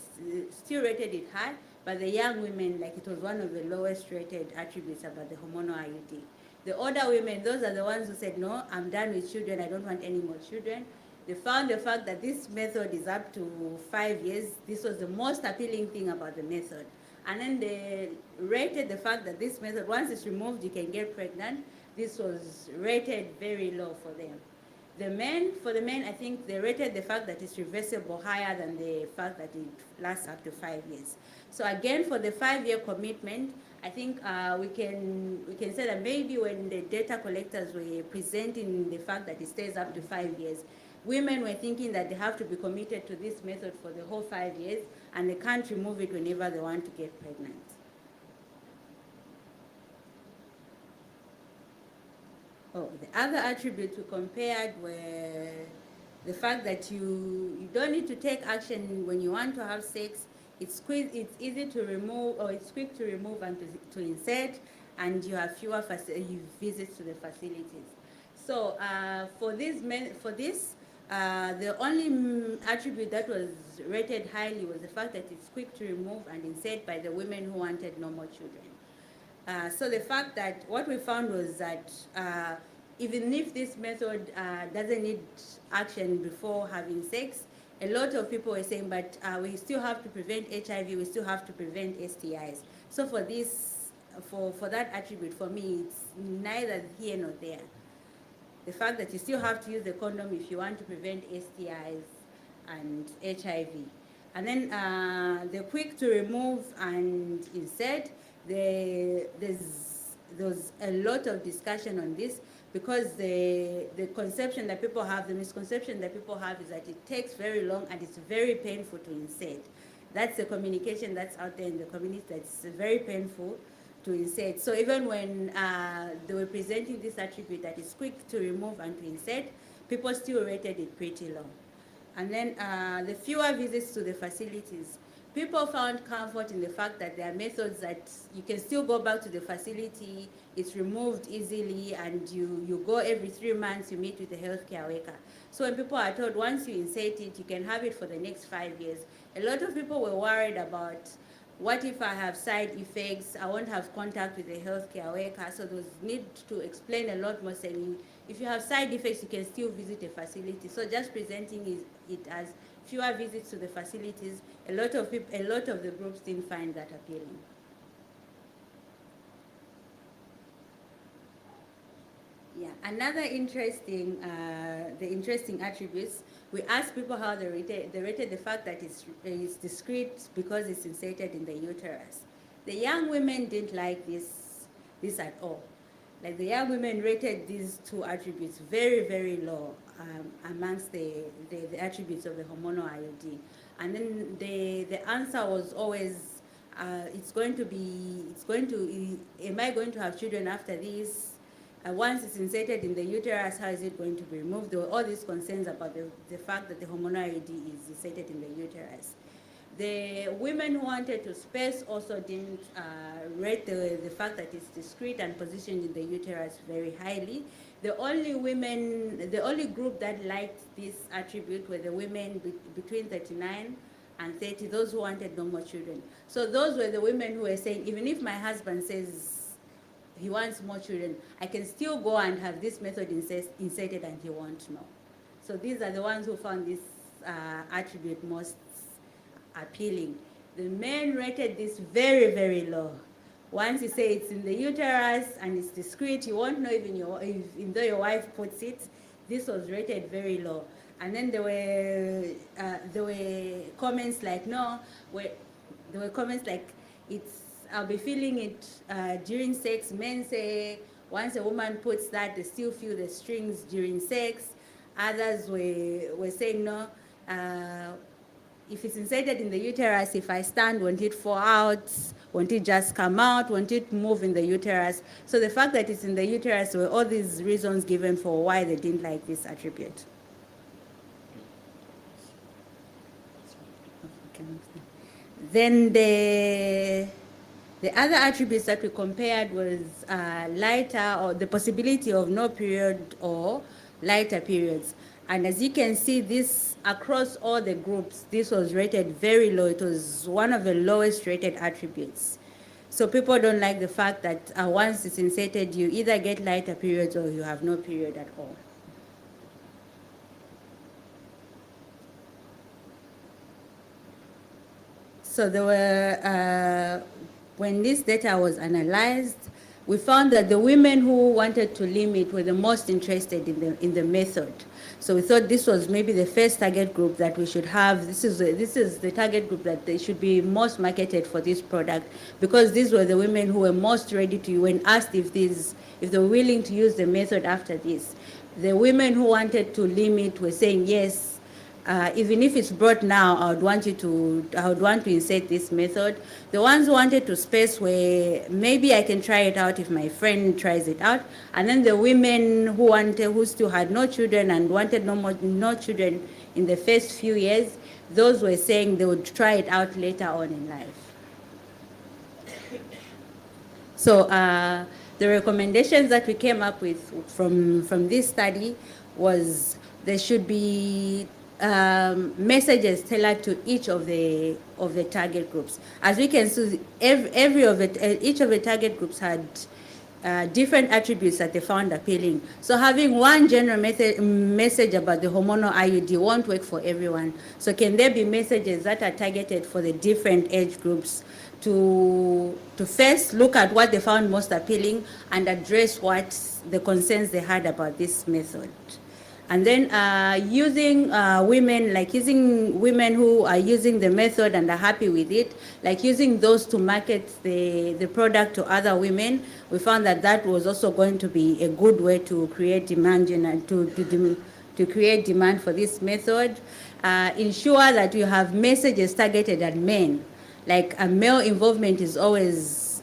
still rated it high, but the young women, like it was one of the lowest rated attributes about the hormonal IUD. The older women, those are the ones who said, no, I'm done with children, I don't want any more children. They found the fact that this method is up to 5 years. This was the most appealing thing about the method. And then they rated the fact that this method, once it's removed, you can get pregnant. This was rated very low for them. For the men, I think they rated the fact that it's reversible higher than the fact that it lasts up to 5 years. So again, for the 5-year commitment, I think we can say that maybe when the data collectors were presenting the fact that it stays up to 5 years, women were thinking that they have to be committed to this method for the whole 5 years, and they can't remove it whenever they want to get pregnant. Oh, the other attributes we compared were the fact that you don't need to take action when you want to have sex. It's easy to remove, or it's quick to remove and to insert, and you have fewer visits to the facilities. So for this, the only attribute that was rated highly was the fact that it's quick to remove and insert by the women who wanted no more children. So the fact that what we found was that even if this method doesn't need action before having sex, a lot of people were saying, but we still have to prevent HIV, we still have to prevent STIs. So for that attribute, for me, it's neither here nor there. The fact that you still have to use the condom if you want to prevent STIs and HIV. And then the quick to remove and insert, there's a lot of discussion on this, because the misconception that people have is that it takes very long and it's very painful to insert. That's the communication that's out there in the community, that's very painful to insert. So even when they were presenting this attribute that is quick to remove and to insert, people still rated it pretty low. And then the fewer visits to the facilities. people found comfort in the fact that there are methods that you can still go back to the facility, it's removed easily, and you go every 3 months, you meet with the healthcare worker. So when people are told once you insert it, you can have it for the next 5 years, a lot of people were worried about, what if I have side effects? I won't have contact with the healthcare worker. So there's need to explain a lot more, saying if you have side effects, you can still visit a facility. So just presenting it as fewer visits to the facilities, a lot of the groups didn't find that appealing. Yeah, another interesting, the interesting attributes, we asked people how they rated the fact that it's discreet because it's inserted in the uterus. The young women didn't like this at all. Like, the young women rated these two attributes very, very low amongst the attributes of the hormonal IUD. And then the answer was always, am I going to have children after this? Once it's inserted in the uterus, how is it going to be removed? There were all these concerns about the fact that the hormonal IUD is inserted in the uterus. The women who wanted to space also didn't rate the fact that it's discreet and positioned in the uterus very highly. The only group that liked this attribute were the women between 39 and 30, those who wanted no more children. So those were the women who were saying, even if my husband says he wants more children, I can still go and have this method inserted and he won't know. So these are the ones who found this attribute most appealing. The men rated this very, very low. Once you say it's in the uterus and it's discreet, you won't know even though your wife puts it. This was rated very low. And then there were comments like, I'll be feeling it during sex. Men say once a woman puts that, they still feel the strings during sex. Others were saying no. If it's inserted in the uterus, if I stand, won't it fall out? Won't it just come out? Won't it move in the uterus? So the fact that it's in the uterus were all these reasons given for why they didn't like this attribute. Then the other attributes that we compared was lighter, or the possibility of no period or lighter periods. And as you can see, this across all the groups, this was rated very low. It was one of the lowest rated attributes. So people don't like the fact that once it's inserted, you either get lighter periods or you have no period at all. So there were, when this data was analyzed, we found that the women who wanted to limit were the most interested in the method. So we thought this was maybe the first target group that we should have. This is the target group that they should be most marketed for this product, because these were the women who were most ready to, when asked if they were willing to use the method after this. The women who wanted to limit were saying yes. Even if it's brought now, I would want to insert this method. The ones who wanted to space were, maybe I can try it out if my friend tries it out. And then the women who still had no children and wanted no children in the first few years, those were saying they would try it out later on in life. So the recommendations that we came up with from this study was there should be messages tailored to each of the target groups. As we can see, each of the target groups had different attributes that they found appealing. So having one general message about the hormonal IUD won't work for everyone. So can there be messages that are targeted for the different age groups to first look at what they found most appealing and address what the concerns they had about this method? And then using women who are using the method and are happy with it, like using those to market the product to other women, we found that was also going to be a good way to create demand and to create demand for this method. Ensure that you have messages targeted at men. Like a male involvement is always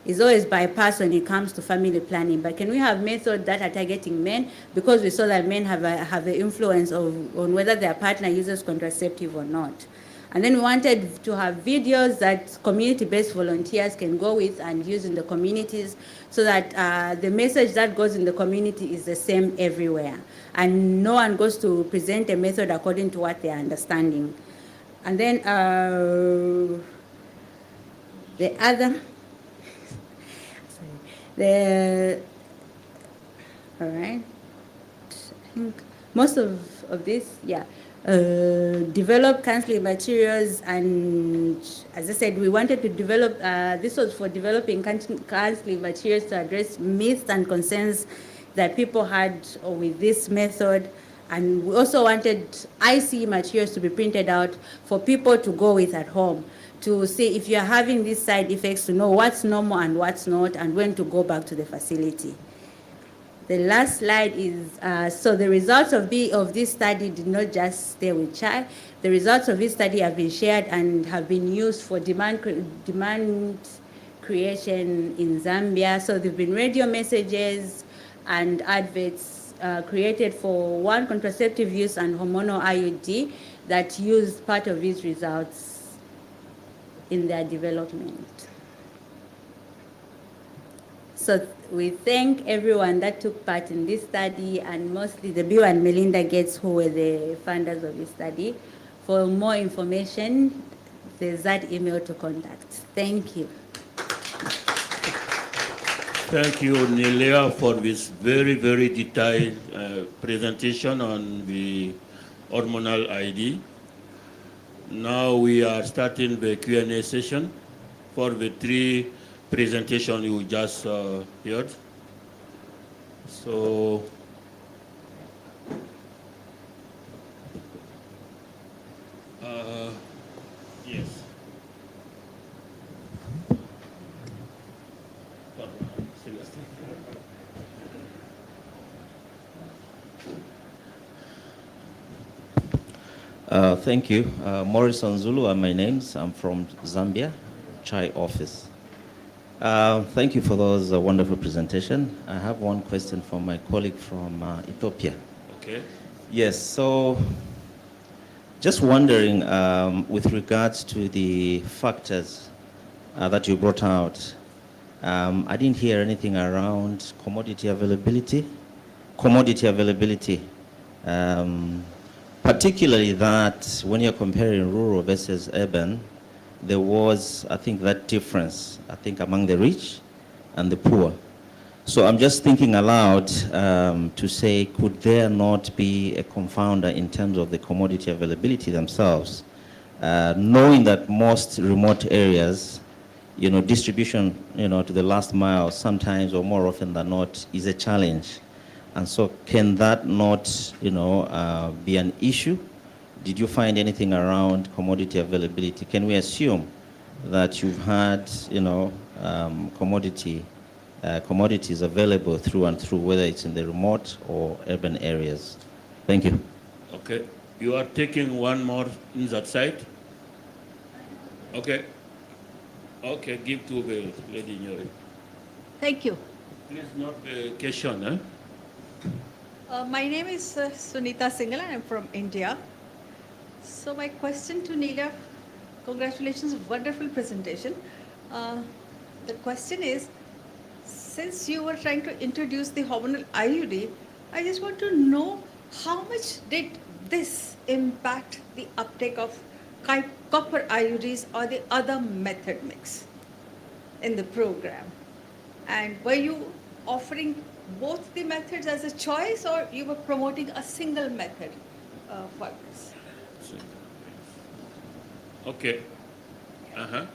bypassed when it comes to family planning. But can we have methods that are targeting men? Because we saw that men have an influence on whether their partner uses contraceptive or not. And then we wanted to have videos that community-based volunteers can go with and use in the communities so that the message that goes in the community is the same everywhere. And no one goes to present a method according to what they are understanding. And then the other, all right, I think most of this, yeah. Develop counseling materials, and as I said, we wanted to develop, this was for developing counseling materials to address myths and concerns that people had with this method. And we also wanted IC materials to be printed out for people to go with at home, to see if you're having these side effects, to know what's normal and what's not, and when to go back to the facility. The last slide is, so the results of this study did not just stay with CHI. The results of this study have been shared and have been used for demand creation in Zambia. So there have been radio messages and adverts created for one contraceptive use and hormonal IUD that used part of these results in their development. So we thank everyone that took part in this study, and mostly the Bill and Melinda Gates, who were the funders of this study. For more information, there's that email to contact. Thank you. Thank you, Nelia, for this very, very detailed presentation on the hormonal ID. Now we are starting the Q&A session for the three presentation you just heard. So yes. Thank you. Morrison Zulu are my names. I'm from Zambia, CHI office. Thank you for those wonderful presentation. I have one question from my colleague from Ethiopia. Okay. Yes, so just wondering with regards to the factors that you brought out, I didn't hear anything around commodity availability. Particularly that when you're comparing rural versus urban, there was, I think, that difference, I think, among the rich and the poor. So I'm just thinking aloud to say, could there not be a confounder in terms of the commodity availability themselves, knowing that most remote areas, distribution, to the last mile sometimes or more often than not is a challenge. And so can that not, be an issue? Did you find anything around commodity availability? Can we assume that you've had, commodities available through and through, whether it's in the remote or urban areas? Thank you. Okay. You are taking one more in that side? Okay. Okay, give to the lady Nyori. Thank you. Please note the question, eh? My name is Sunita Singhal, and I'm from India. So my question to Neela, congratulations, wonderful presentation. The question is, since you were trying to introduce the hormonal IUD, I just want to know how much did this impact the uptake of copper IUDs or the other method mix in the program? And were you offering both the methods as a choice, or you were promoting a single method for this? Okay. Uh-huh.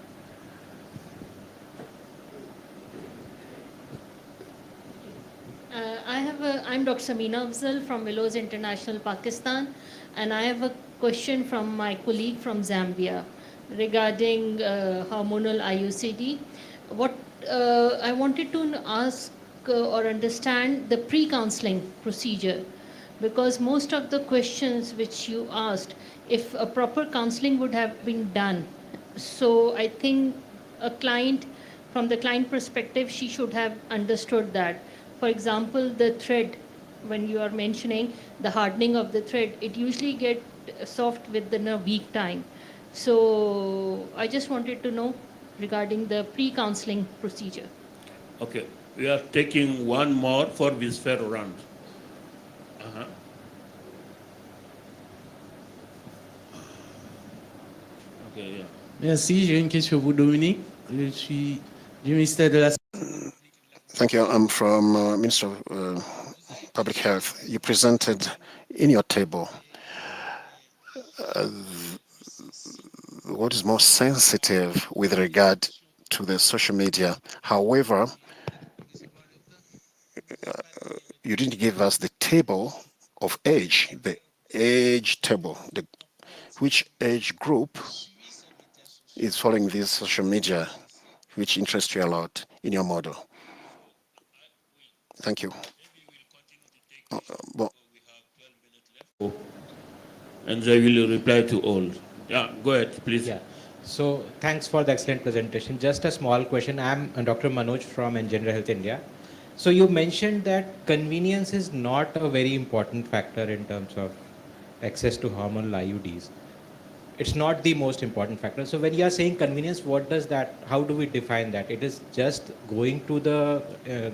I'm Dr. Samina Afzal from Willows International, Pakistan, and I have a question from my colleague from Zambia regarding hormonal IUCD. What I wanted to ask or understand the pre-counseling procedure, because most of the questions which you asked, if a proper counseling would have been done, so I think a client, from the client perspective, she should have understood that. For example, the thread, when you are mentioning the hardening of the thread, it usually gets soft within a week time. So I just wanted to know regarding the pre-counseling procedure. Okay, we are taking one more for this fair round. Okay, yeah. Merci, j'ai une question pour Dominique. Je suis du ministère de la Thank you. I'm from Minister of Public Health. You presented in your table what is more sensitive with regard to the social media. However, you didn't give us the table of age, the age table, which age group is following this social media, which interests you a lot in your model. Thank you. And they will reply to all. Yeah, go ahead, please. Yeah. So thanks for the excellent presentation. Just a small question. I'm Dr. Manoj from Engender Health India. So you mentioned that convenience is not a very important factor in terms of access to hormonal IUDs. It's not the most important factor. So when you are saying convenience, what does that, how do we define that? It is just going to the,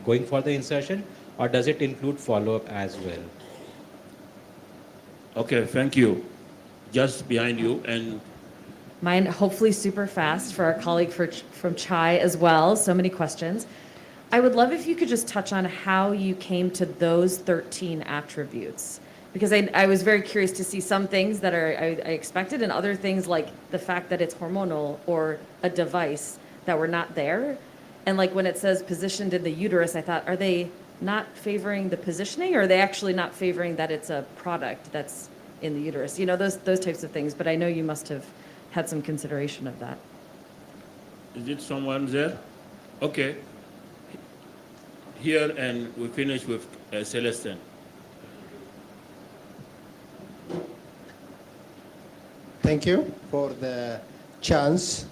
going for the insertion, or does it include follow-up as well? Okay, thank you. Just behind you, and mine hopefully super fast for our colleague from Chai as well. So many questions. I would love if you could just touch on how you came to those 13 attributes. Because I was very curious to see some things that I expected and other things like the fact that it's hormonal or a device that were not there. And like when it says positioned in the uterus, I thought, are they not favoring the positioning, or are they actually not favoring that it's a product that's in the uterus? You know, those types of things. But I know you must have had some consideration of that. is it someone there? Okay. Here, and we finish with Celestine. Thank you for the chance.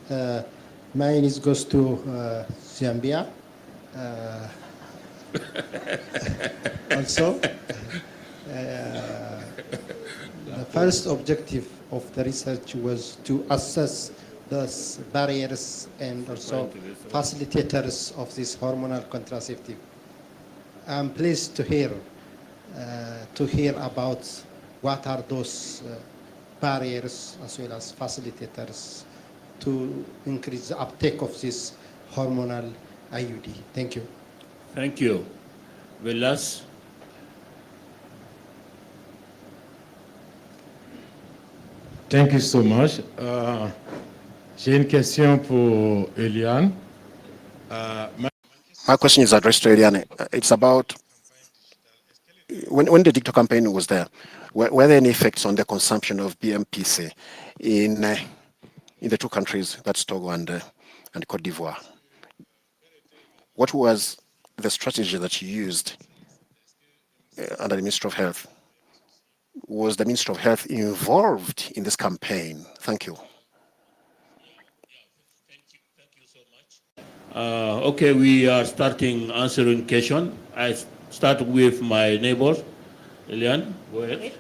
Mine goes to Zambia. Also, the first objective of the research was to assess those barriers and also facilitators of this hormonal contraceptive. I'm pleased to hear about what are those barriers as well as facilitators to increase the uptake of this hormonal IUD. Thank you. Thank you. Velas. Thank you so much. J'ai une question pour Eliane. My question is addressed to Eliane. It's about when the digital campaign was there, were there any effects on the consumption of BMPC in the two countries, that's Togo and Cote d'Ivoire? What was the strategy that you used under the Ministry of Health? Was the Ministry of Health involved in this campaign? Thank you. Okay, we are starting answering question. I start with my neighbor, Eliane. Go ahead.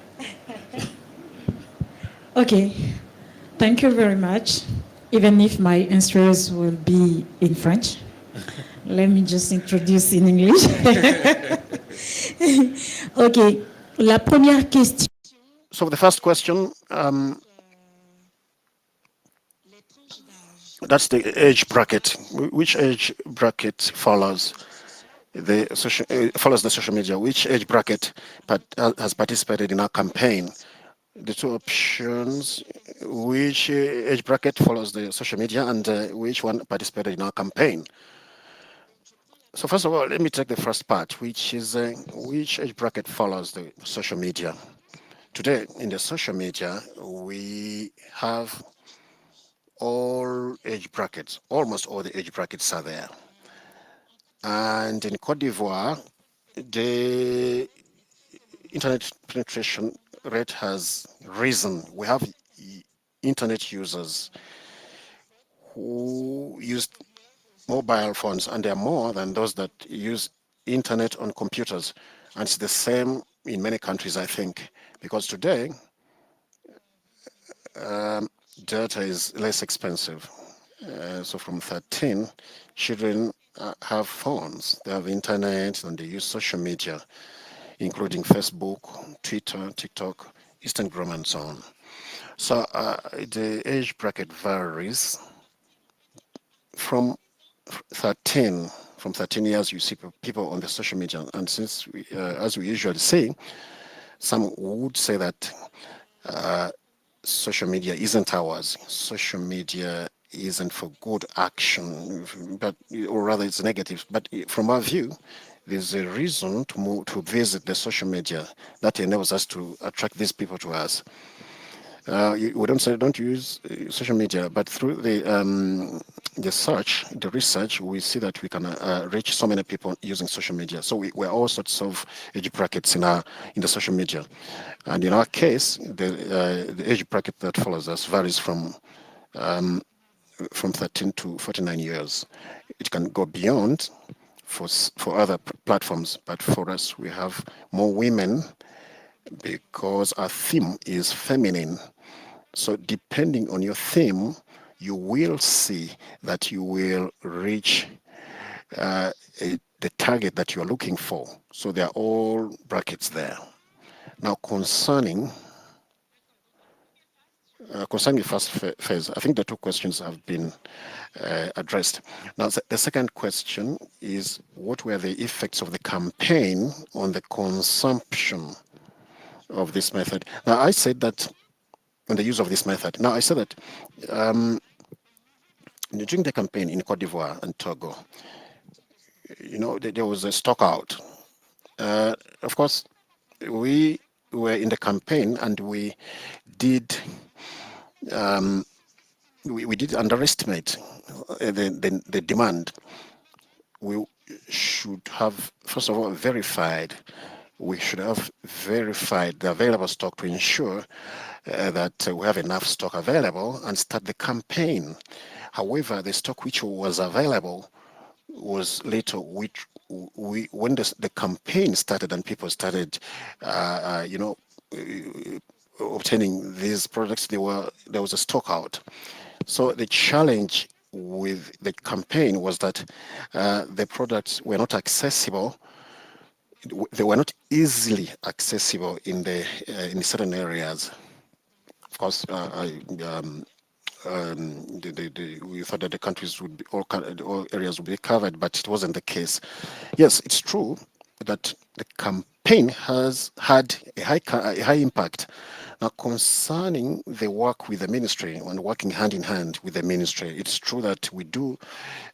Okay, thank you very much. Even if my answers will be in French, let me just introduce in English. Okay, la première question. So the first question, that's the age bracket. Which age bracket follows the social media? Which age bracket has participated in our campaign? The two options: which age bracket follows the social media, and which one participated in our campaign? So first of all, let me take the first part, which is which age bracket follows the social media. Today, in the social media, we have all age brackets. Almost all the age brackets are there. And in Cote d'Ivoire, the internet penetration rate has risen. We have internet users who use mobile phones, and there are more than those that use internet on computers. And it's the same in many countries, I think, because today data is less expensive. So from 13, children have phones, they have internet, and they use social media, including Facebook, Twitter, TikTok, Instagram, and so on. So the age bracket varies from 13. From 13 years, you see people on the social media, and since as we usually say, some would say that social media isn't ours. Social media isn't for good action, but or rather it's negative. But from our view, there's a reason to visit the social media that enables us to attract these people to us. We don't say don't use social media, but through the research, we see that we can reach so many people using social media. So we're all sorts of age brackets in the social media, and in our case, the age bracket that follows us varies from 13 to 49 years. It can go beyond for other platforms, but for us, we have more women because our theme is feminine. So depending on your theme, you will see that you will reach the target that you're looking for. So they're all brackets there. Now concerning the first phase, I think the two questions have been addressed. Now the second question is, what were the effects of the campaign on the consumption of this method? Now I said that on the use of this method. Now I said that during the campaign in Cote d'Ivoire and Togo, there was a stock out. Of course, we were in the campaign and we did we did underestimate the demand. We should have, first of all, verified. We should have verified the available stock to ensure that we have enough stock available and start the campaign. However, the stock which was available was little, which when the campaign started and people started, obtaining these products, there was a stock out. So the challenge with the campaign was that the products were not accessible. They were not easily accessible in certain areas. Of course, we thought that the countries would be all areas would be covered, but it wasn't the case. Yes, it's true that the campaign has had a high impact. Now, concerning the work with the ministry and working hand in hand with the ministry, it's true that we do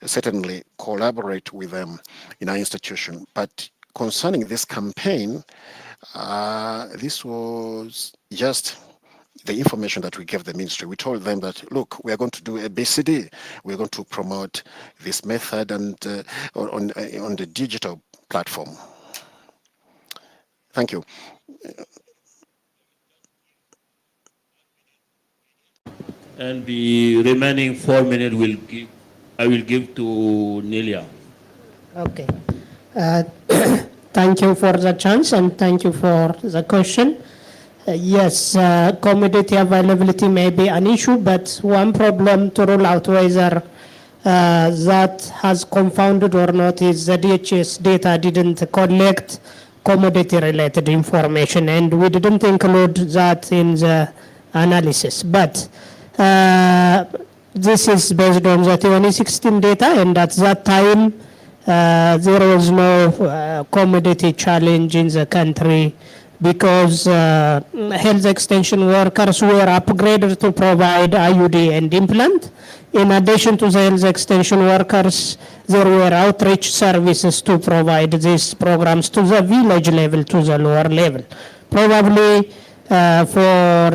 certainly collaborate with them in our institution. But concerning this campaign, this was just the information that we gave the ministry. We told them that, look, we are going to do a BCD. We're going to promote this method and on the digital platform. Thank you. And the remaining 4 minutes I will give to Nelia. Okay. Thank you for the chance and thank you for the question. Yes, commodity availability may be an issue, but one problem to rule out whether that has confounded or not is the DHS data didn't collect commodity-related information, and we didn't include that in the analysis. But this is based on the 2016 data, and at that time, there was no commodity challenge in the country because health extension workers were upgraded to provide IUD and implant. In addition to the health extension workers, there were outreach services to provide these programs to the village level, to the lower level. Probably for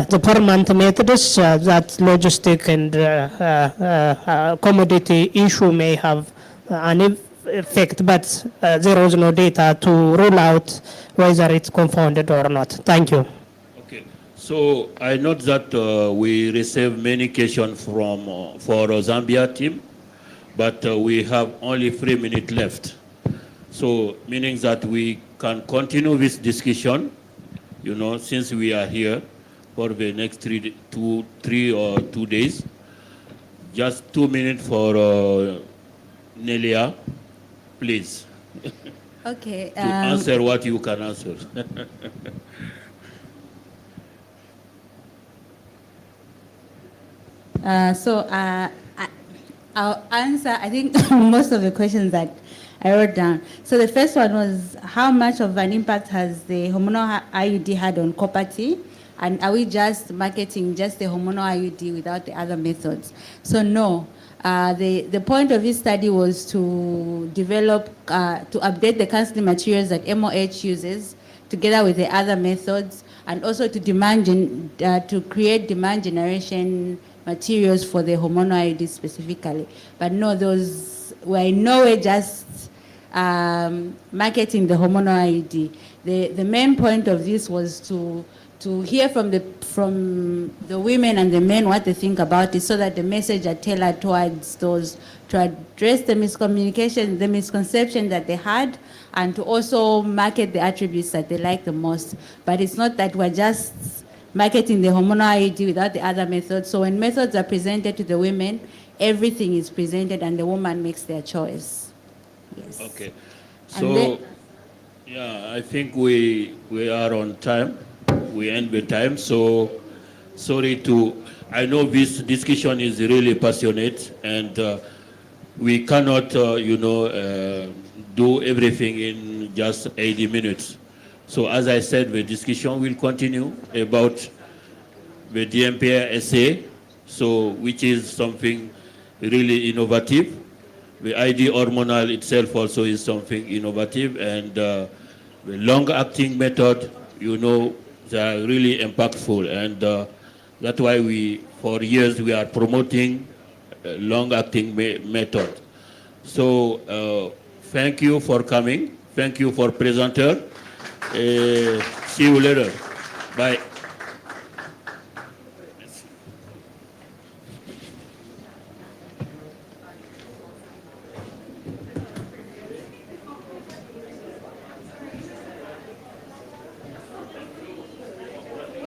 the permanent methods, that logistic and commodity issue may have an effect, but there was no data to rule out whether it's confounded or not. Thank you. Okay, so I note that we receive many questions from for Zambia team, but we have only 3 minutes left. So meaning that we can continue this discussion, since we are here, for the next 3 or 2 days. Just 2 minutes for Nelia, please. Okay. To answer what you can answer. I'll answer, I think, most of the questions that I wrote down. So the first one was, how much of an impact has the hormonal IUD had on copper T? And are we just marketing just the hormonal IUD without the other methods? So no. The point of this study was to develop, to update the counseling materials that MOH uses together with the other methods, and also to to create demand generation materials for the hormonal IUD specifically. But no, those were in no way just marketing the hormonal IUD. The main point of this was to hear from the women and the men what they think about it, so that the message are tailored towards those, to address the miscommunication, the misconception that they had, and to also market the attributes that they like the most. But it's not that we're just marketing the hormonal IUD without the other methods. So when methods are presented to the women, everything is presented and the woman makes their choice. Yes. Okay. So, yeah, I think we are on time. We end the time. So, sorry I know this discussion is really passionate, and we cannot, do everything in just 80 minutes. So as I said, the discussion will continue about the DMPR essay, so which is something really innovative. The ID hormonal itself also is something innovative, and the long-acting method, they are really impactful, and that's why for years, we are promoting long-acting method. So thank you for coming. Thank you for presenter. See you later.